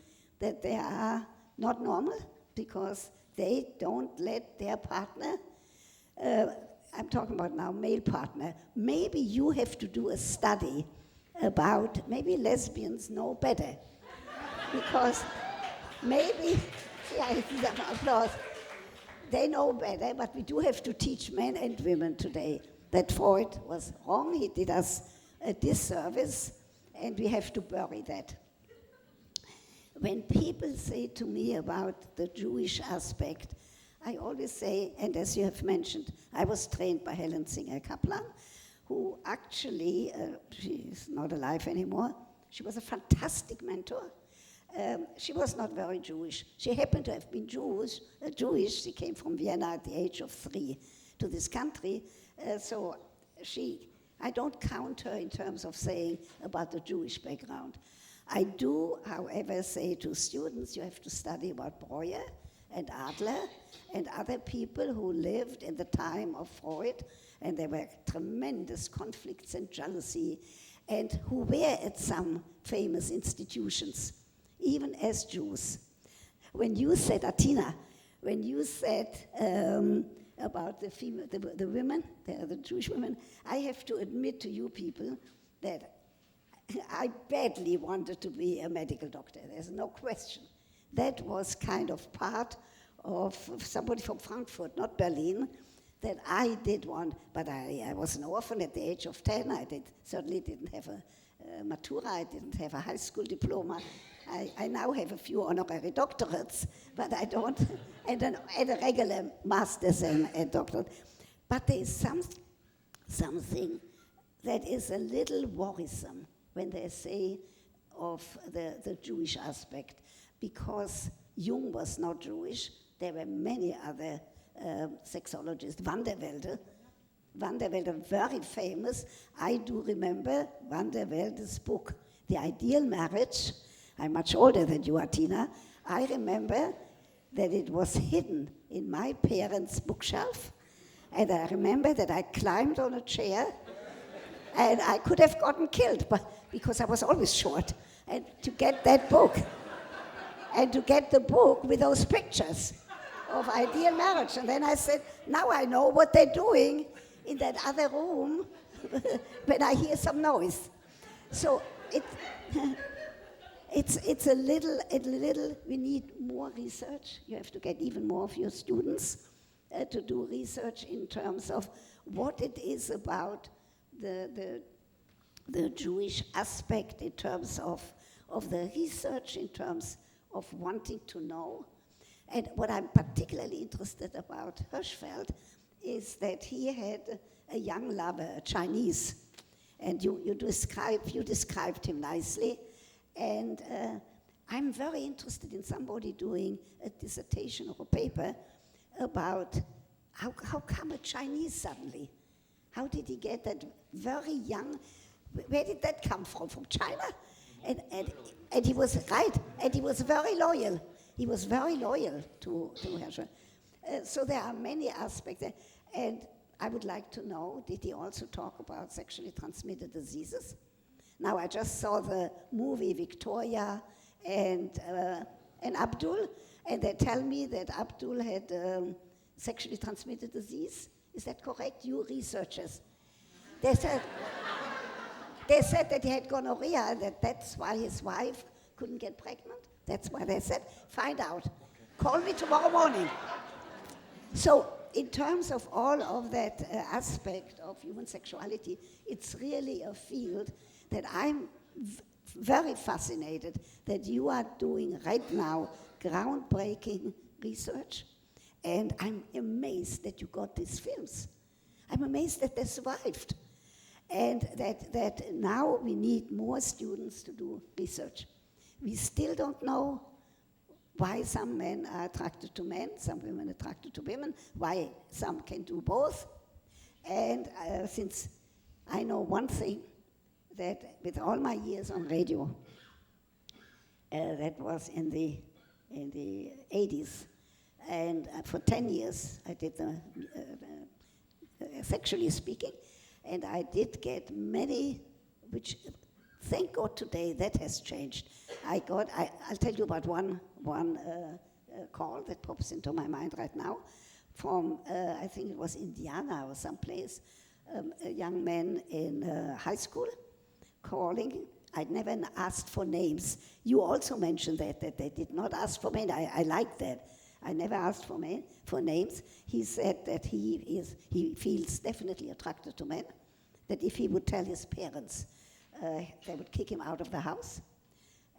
that they are not normal because they don't let their partner, I'm talking about now male partner, maybe you have to do a study about, maybe lesbians know better. Because maybe, yeah, applause. They know better, but we do have to teach men and women today that Freud was wrong. He did us a disservice, and we have to bury that. When people say to me about the Jewish aspect, I always say, and as you have mentioned, I was trained by Helen Singer Kaplan, who actually, she is not alive anymore. She was a fantastic mentor. She was not very Jewish. She happened to have been Jewish. She came from Vienna at the age of 3 to this country. So I don't count her in terms of saying about the Jewish background. I do, however, say to students, you have to study about Breuer and Adler and other people who lived in the time of Freud, and there were tremendous conflicts and jealousy, and who were at some famous institutions, even as Jews. When you said, Atina, when you said about the women, the Jewish women, I have to admit to you people that I badly wanted to be a medical doctor. There's no question. That was kind of part of somebody from Frankfurt, not Berlin, that I did want, but I was an orphan at the age of 10. I certainly didn't have a matura, I didn't have a high school diploma. I now have a few honorary doctorates, but I don't, and a regular master's and doctorate. But there is something that is a little worrisome when they say of the Jewish aspect, because Jung was not Jewish. There were many other sexologists. Van der Velde, very famous. I do remember Van der Velde's book, The Ideal Marriage. I'm much older than you, Atina. I remember that it was hidden in my parents' bookshelf, and I remember that I climbed on a chair, and I could have gotten killed, but because I was always short, and to get that book, and to get the book with those pictures of ideal marriage. And then I said, now I know what they're doing in that other room when I hear some noise. So it's a little, we need more research. You have to get even more of your students to do research in terms of what it is about the Jewish aspect, in terms of the research, in terms of wanting to know. And what I'm particularly interested about Hirschfeld is that he had a young lover, a Chinese, and you described him nicely. And I'm very interested in somebody doing a dissertation or a paper about how come a Chinese suddenly? How did he get that very young? Where did that come from? From China? And he was right, and he was very loyal. He was very loyal to Hirschfeld. So there are many aspects there. And I would like to know, did he also talk about sexually transmitted diseases? Now, I just saw the movie Victoria and Abdul, and they tell me that Abdul had sexually transmitted disease. Is that correct, you researchers? They said that he had gonorrhea, and that's why his wife couldn't get pregnant. That's why they said, find out. Okay. Call me tomorrow morning. So in terms of all of that aspect of human sexuality, it's really a field that I'm very fascinated that you are doing right now groundbreaking research. And I'm amazed that you got these films. I'm amazed that they survived. And that now we need more students to do research. We still don't know why some men are attracted to men, some women are attracted to women, why some can do both. And since I know one thing, that with all my years on radio, that was in the 80s, and for 10 years I did the sexually speaking, and I did get many, which thank God today that has changed. I'll tell you about one call that pops into my mind right now from, I think it was Indiana or someplace, a young man in high school calling. I'd never asked for names. You also mentioned that they did not ask for names. I like that. I never asked for names. He said that he feels definitely attracted to men, that if he would tell his parents, they would kick him out of the house.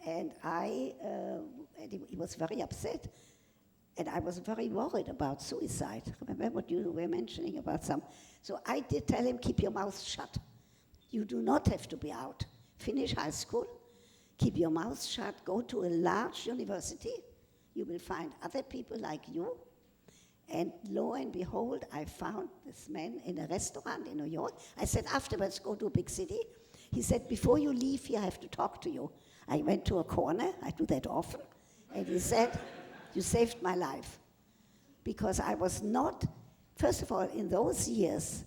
And he was very upset. And I was very worried about suicide. Remember what you were mentioning about some. So I did tell him, keep your mouth shut. You do not have to be out. Finish high school, keep your mouth shut, go to a large university. You will find other people like you. And lo and behold, I found this man in a restaurant in New York. I said, afterwards, go to a big city. He said, before you leave here, I have to talk to you. I went to a corner. I do that often. And he said, you saved my life. Because I was not, first of all, in those years,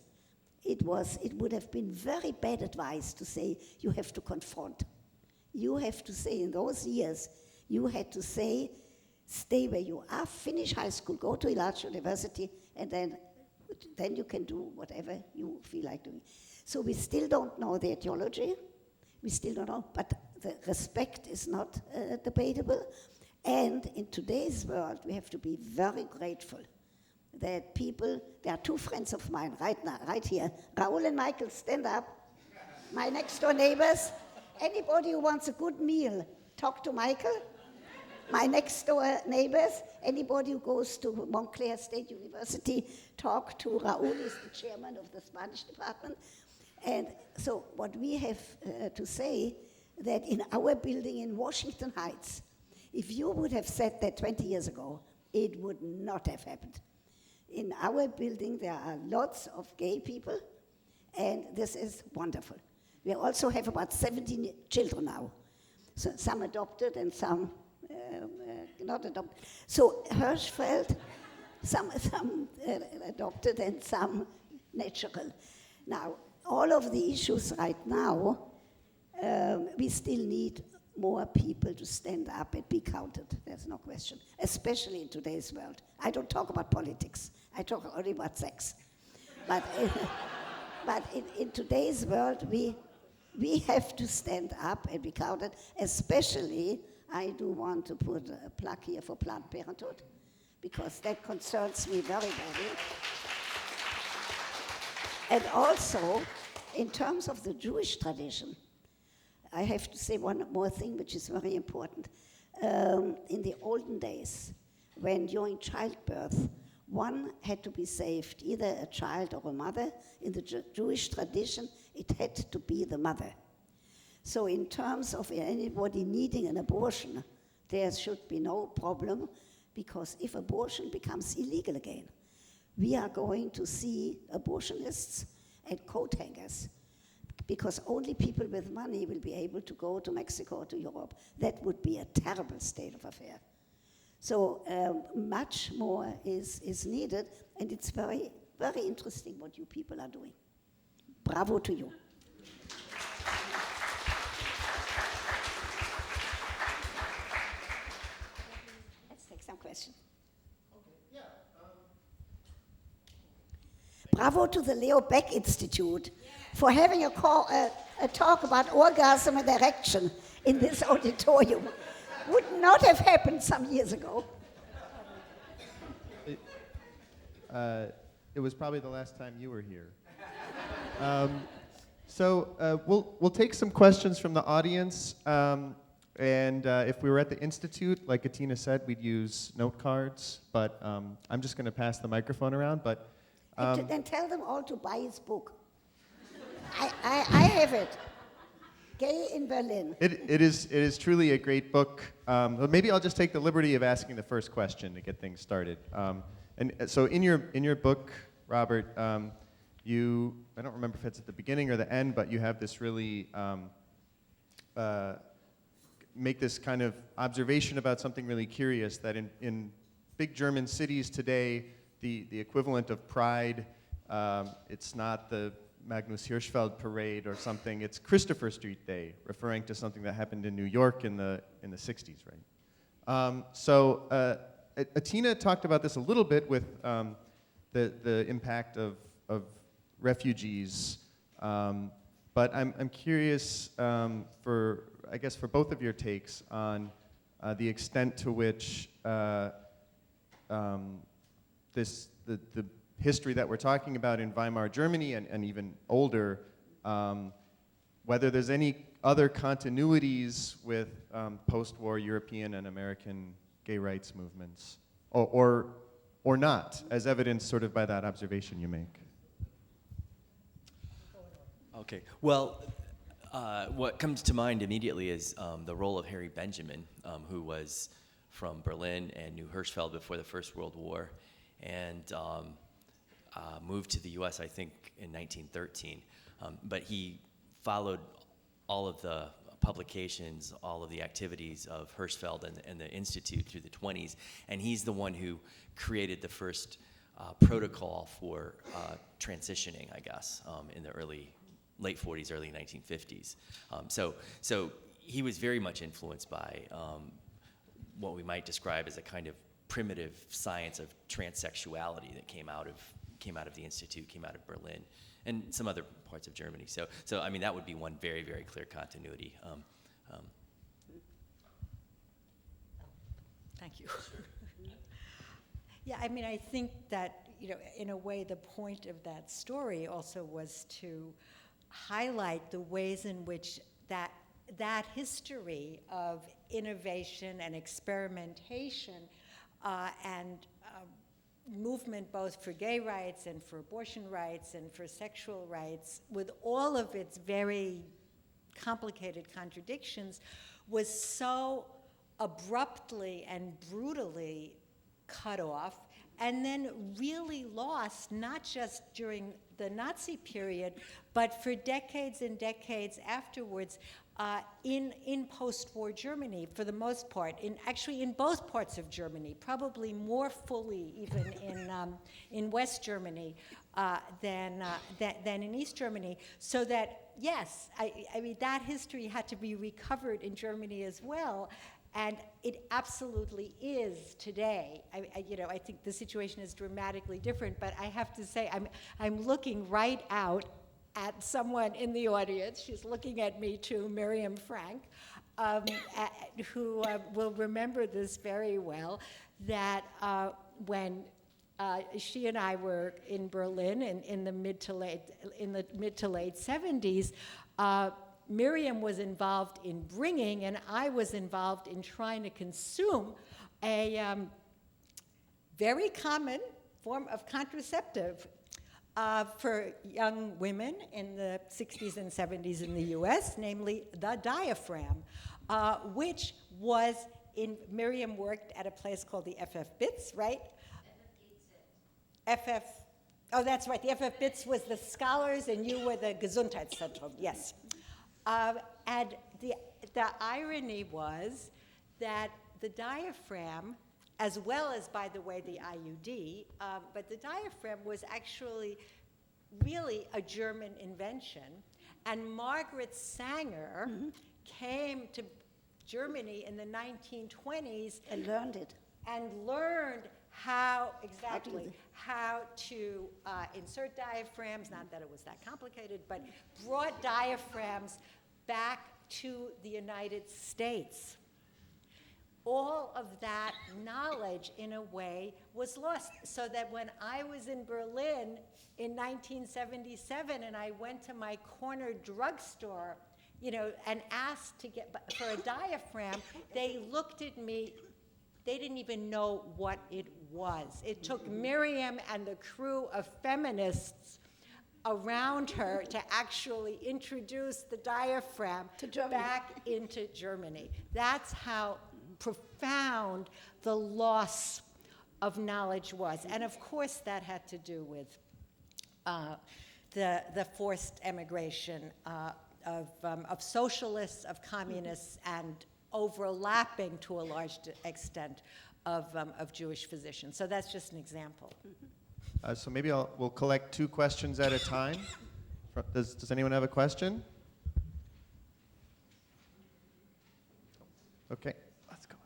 it would have been very bad advice to say, you have to confront. You have to say, in those years, you had to say, stay where you are, finish high school, go to a large university, and then you can do whatever you feel like doing. So we still don't know the etiology. We still don't know, but the respect is not debatable. And in today's world, we have to be very grateful that people, there are two friends of mine right now, right here. Raoul and Michael, stand up. My next door neighbors. Anybody who wants a good meal, talk to Michael. My next door neighbors, anybody who goes to Montclair State University, talk to Raoul, he's the chairman of the Spanish department. And so what we have to say, that in our building in Washington Heights, if you would have said that 20 years ago, it would not have happened. In our building, there are lots of gay people, and this is wonderful. We also have about 17 children now. So some adopted and some not adopted. So Hirschfeld, some adopted and some natural. Now, all of the issues right now, we still need more people to stand up and be counted. There's no question, especially in today's world. I don't talk about politics. I talk only about sex. But in today's world, we have to stand up and be counted, especially I do want to put a plug here for Planned Parenthood, because that concerns me very, very. And also, in terms of the Jewish tradition, I have to say one more thing which is very important. In the olden days, when during childbirth, one had to be saved, either a child or a mother. In the Jewish tradition, it had to be the mother. So in terms of anybody needing an abortion, there should be no problem, because if abortion becomes illegal again, we are going to see abortionists and coat hangers, because only people with money will be able to go to Mexico or to Europe. That would be a terrible state of affair. So much more is needed, and it's very, very interesting what you people are doing. Bravo to you. Let's take some questions. Bravo to the Leo Baeck Institute for having a talk about orgasm and erection in this auditorium. Would not have happened some years ago. It was probably the last time you were here. So we'll take some questions from the audience, and if we were at the Institute, like Atina said, we'd use note cards, but I'm just going to pass the microphone around. But then tell them all to buy his book. I have it. Gay in Berlin. It is truly a great book. But maybe I'll just take the liberty of asking the first question to get things started. And so in your book, Robert, I don't remember if it's at the beginning or the end, but you have this really make this kind of observation about something really curious, that in big German cities today, the equivalent of Pride, it's not the Magnus Hirschfeld parade or something, it's Christopher Street Day, referring to something that happened in New York in the 60s, right? So Atina talked about this a little bit with the impact of refugees, but I'm curious for both of your takes on the extent to which the history that we're talking about in Weimar Germany and even older, whether there's any other continuities with post-war European and American gay rights movements, or not, as evidenced sort of by that observation you make. Okay, well, what comes to mind immediately is the role of Harry Benjamin, who was from Berlin and knew Hirschfeld before the First World War, and moved to the US, I think, in 1913. But he followed all of the publications, all of the activities of Hirschfeld and the Institute through the 20s, and he's the one who created the first protocol for transitioning, I guess, in the late 40s, early 1950s. So he was very much influenced by what we might describe as a kind of primitive science of transsexuality that came out of the Institute, came out of Berlin, and some other parts of Germany. So I mean, that would be one very, very clear continuity. Thank you. Yeah, I mean, I think that, in a way, the point of that story also was to highlight the ways in which that history of innovation and experimentation and movement both for gay rights and for abortion rights and for sexual rights, with all of its very complicated contradictions, was so abruptly and brutally cut off, and then really lost, not just during the Nazi period, but for decades and decades afterwards, in post-war Germany, for the most part, actually in both parts of Germany, probably more fully even in West Germany than in East Germany. So that, yes, I mean, that history had to be recovered in Germany as well. And it absolutely is today. I think the situation is dramatically different, but I have to say, I'm looking right out at someone in the audience. She's looking at me too, Miriam Frank, who will remember this very well, that when she and I were in Berlin in the mid to late 70s, Miriam was involved in bringing, and I was involved in trying to consume a very common form of contraceptive for young women in the 60s and 70s in the US, namely the diaphragm, which was Miriam worked at a place called the FF Bitz, right? Oh, that's right, the FF Bitz was the scholars and you were the Gesundheitszentrum, yes. And the irony was that the diaphragm, as well as, by the way, the IUD, but the diaphragm was actually really a German invention. And Margaret Sanger came to Germany in the 1920s And learned it. And learned how to insert diaphragms, not that it was that complicated, but brought diaphragms back to the United States. All of that knowledge, in a way, was lost. So that when I was in Berlin in 1977 and I went to my corner drugstore, and asked for a diaphragm, they looked at me. They didn't even know what it was. It took Miriam and the crew of feminists around her to actually introduce the diaphragm back into Germany. That's how profound the loss of knowledge was. And of course that had to do with the forced emigration of socialists, of communists, and overlapping to a large extent of Jewish physicians. So that's just an example. So maybe we'll collect 2 questions at a time. Does anyone have a question? Okay, let's go.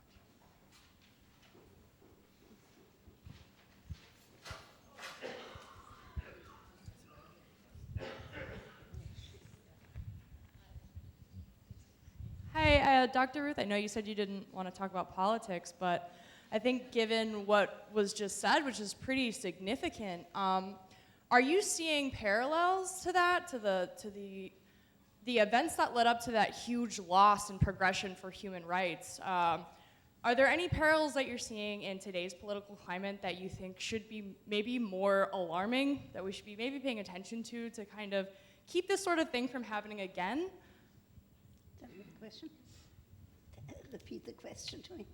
Hi, Dr. Ruth, I know you said you didn't want to talk about politics, but I think given what was just said, which is pretty significant, are you seeing parallels to that, to the events that led up to that huge loss and progression for human rights? Are there any parallels that you're seeing in today's political climate that you think should be maybe more alarming, that we should be maybe paying attention to kind of keep this sort of thing from happening again? Question? Repeat the question to me.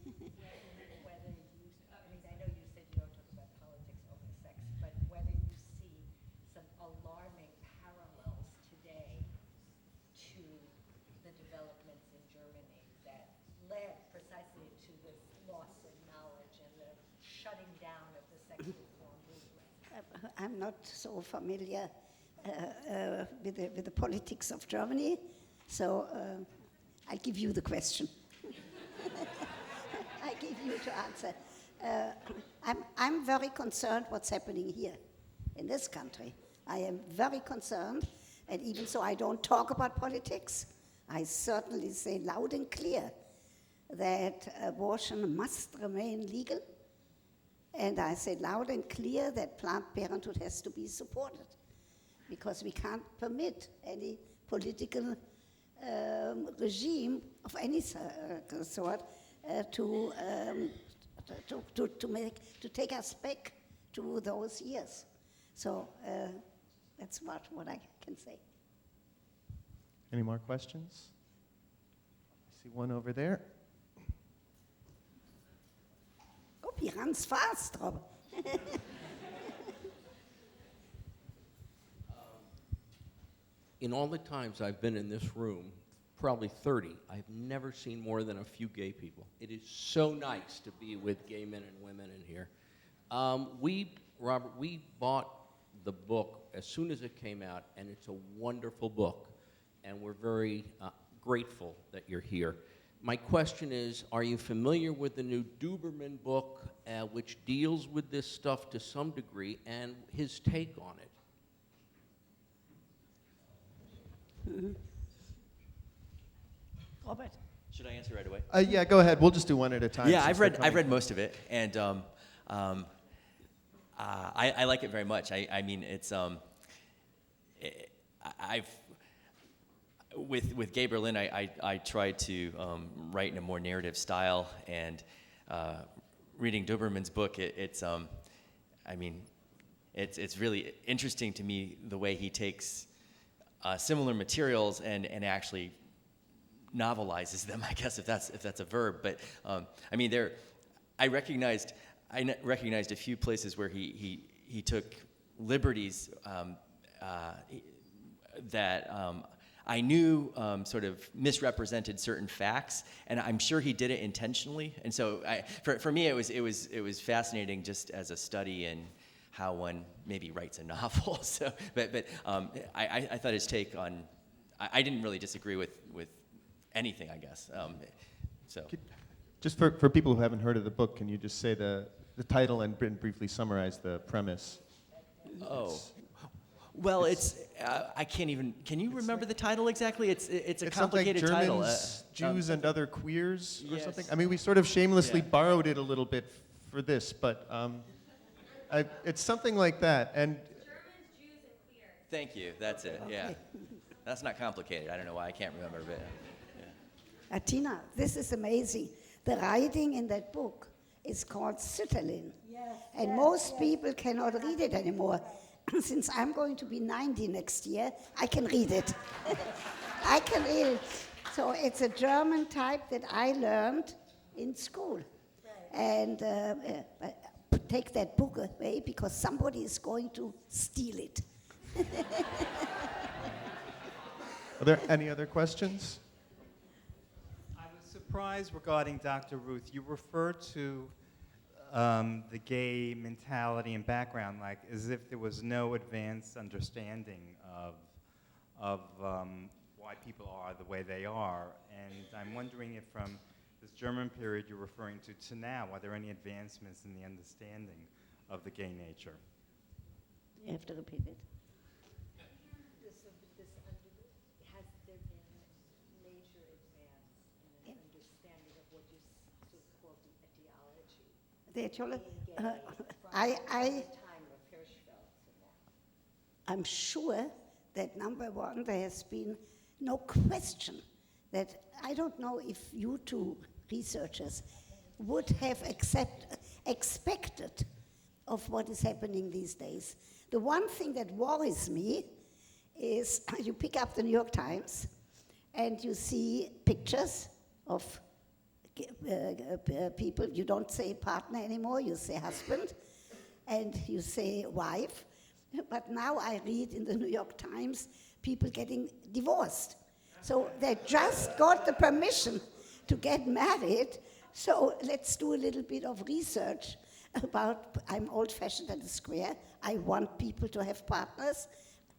Whether you, I know you said you don't talk about politics over sex, but whether you see some alarming parallels today to the developments in Germany that led precisely to this loss of knowledge and the shutting down of the sex reform movement. I'm not so familiar with the politics of Germany. So I'll give you the question. I give you to answer. I'm very concerned what's happening here in this country. I am very concerned, and even so I don't talk about politics, I certainly say loud and clear that abortion must remain legal, and I say loud and clear that Planned Parenthood has to be supported, because we can't permit any political regime of any sort to take us back to those years. So that's what I can say. Any more questions? I see one over there. Oh, he runs fast, Robert. In all the times I've been in this room, probably 30. I've never seen more than a few gay people. It is so nice to be with gay men and women in here. Robert, we bought the book as soon as it came out, and it's a wonderful book, and we're very grateful that you're here. My question is, are you familiar with the new Duberman book, which deals with this stuff to some degree, and his take on it? Robert? Should I answer right away? Yeah, go ahead. We'll just do one at a time. Yeah, since I've they're read coming. most of it, and I like it very much. I mean, it's I've with Gay Berlin, I tried to write in a more narrative style, and reading Doberman's book, it's really interesting to me the way he takes similar materials and actually novelizes them, I guess, if that's a verb. But I mean, I recognized a few places where he took liberties that I knew sort of misrepresented certain facts, and I'm sure he did it intentionally. And so for me, it was fascinating just as a study in how one maybe writes a novel. So, but I thought his take on, I didn't really disagree with anything, I guess. Just for people who haven't heard of the book, can you just say the title and briefly summarize the premise? Oh. Well, it's I can't even. Can you remember the title exactly? It's a complicated something like title. Germans, Jews, and other queers, or yes. something. I mean, we sort of shamelessly Yeah. borrowed it a little bit for this, but it's something like that. And Germans, Jews, and queers. Thank you. That's it. Yeah. That's not complicated. I don't know why I can't remember, but yeah. Atina, this is amazing. The writing in that book is called Sütterlin. Yes, And yes, most yes. people cannot read it anymore. Since I'm going to be 90 next year, I can read it. I can read it. So it's a German type that I learned in school. And take that book away because somebody is going to steal it. are there any other questions? I was surprised regarding Dr. Ruth. You referred to the gay mentality and background, like as if there was no advanced understanding of why people are the way they are. And I'm wondering if from this German period you're referring to now, are there any advancements in the understanding of the gay nature? You have to repeat it. Has there been major advance in an understanding of what you call the etiology? The etiology. Being gay from the time of Hirschfeld to now? I'm sure that number one, there has been no question that I don't know if you two researchers would have expected of what is happening these days. The one thing that worries me is you pick up the New York Times and you see pictures of people. You don't say partner anymore, you say husband, and you say wife. But now I read in the New York Times people getting divorced. So they just got the permission to get married. So let's do a little bit of research about, I'm old-fashioned and square. I want people to have partners,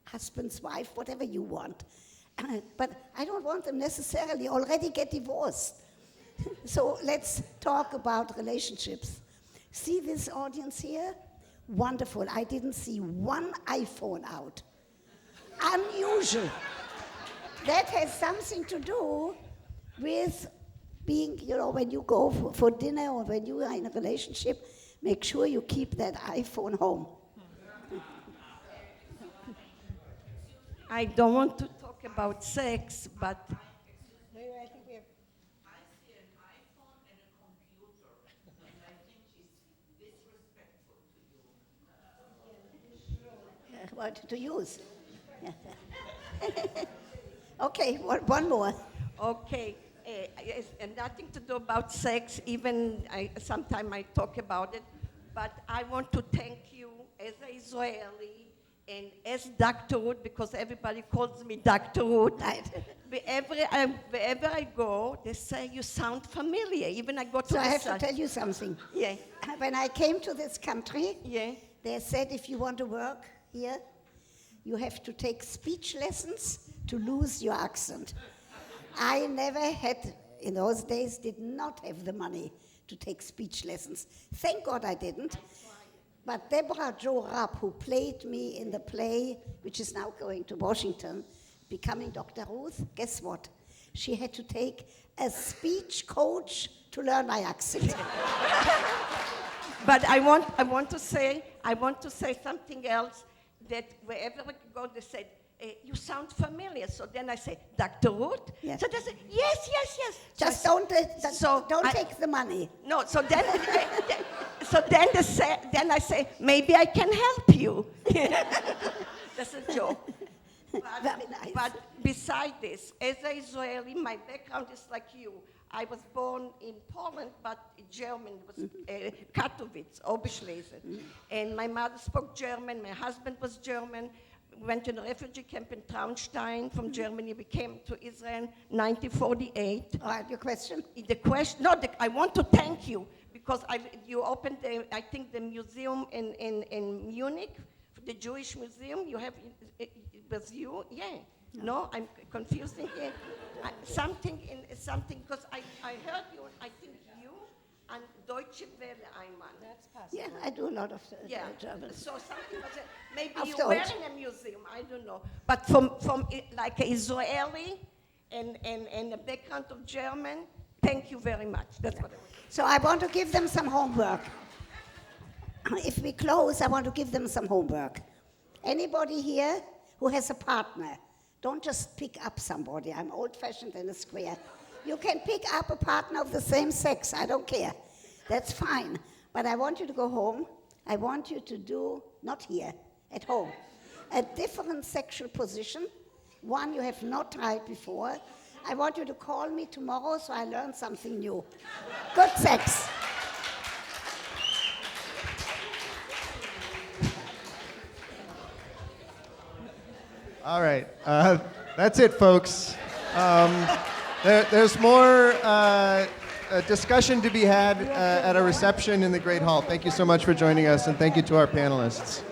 husbands, wife, whatever you want. But I don't want them necessarily already get divorced. So let's talk about relationships. See this audience here? Wonderful. I didn't see one iPhone out. Unusual. That has something to do with being, when you go for dinner or when you are in a relationship, make sure you keep that iPhone home. I don't want to talk about sex, but I think we have. I see an iPhone and a computer, and I think she's disrespectful to you. What to use? Okay, one more. okay, it's nothing to do about sex. Even sometimes I talk about it, but I want to thank you as an Israeli And as Dr. Ruth, because everybody calls me Dr. Ruth, wherever I go, they say, you sound familiar. Even I go to So I the have to side. tell you something. Yeah, When I came to this country, yeah. they said if you want to work here, you have to take speech lessons to lose your accent. I never had, in those days, did not have the money to take speech lessons. Thank God I didn't. But Deborah Jo Rapp, who played me in the play, which is now going to Washington, Becoming Dr. Ruth, guess what? She had to take a speech coach to learn my accent. But I want to say something else, that wherever I go, they said, you sound familiar. So then I say, Dr. Ruth? Yeah. So they say, yes. Just so don't take the money. No, so then, then I say, maybe I can help you. That's a joke. Very nice. But beside this, as an Israeli, my background is like you. I was born in Poland, but German was Katowice, Obergefell. And my mother spoke German, my husband was German. We went to the refugee camp in Traunstein from Germany. We came to Israel in 1948. All right, your question? I want to thank you because you opened, I think, the museum in Munich, the Jewish museum. You have, it was you? Yeah. No, I'm confusing it. Something, because I heard you, I think you and Deutsche Welle einmal. That's possible. Yeah, I do a lot of German. So something was, maybe Auf you Deutsch. were in a museum, I don't know. But from like an Israeli and a background of German, thank you very much. That's what I want. So I want to give them some homework. If we close, I want to give them some homework. Anybody here who has a partner, don't just pick up somebody. I'm old-fashioned and a square. You can pick up a partner of the same sex. I don't care. That's fine. But I want you to go home. I want you to do, not here, at home, a different sexual position, one you have not tried before. I want you to call me tomorrow so I learn something new. Good sex. All right. That's it, folks. There's more discussion to be had at a reception in the Great Hall. Thank you so much for joining us, and thank you to our panelists.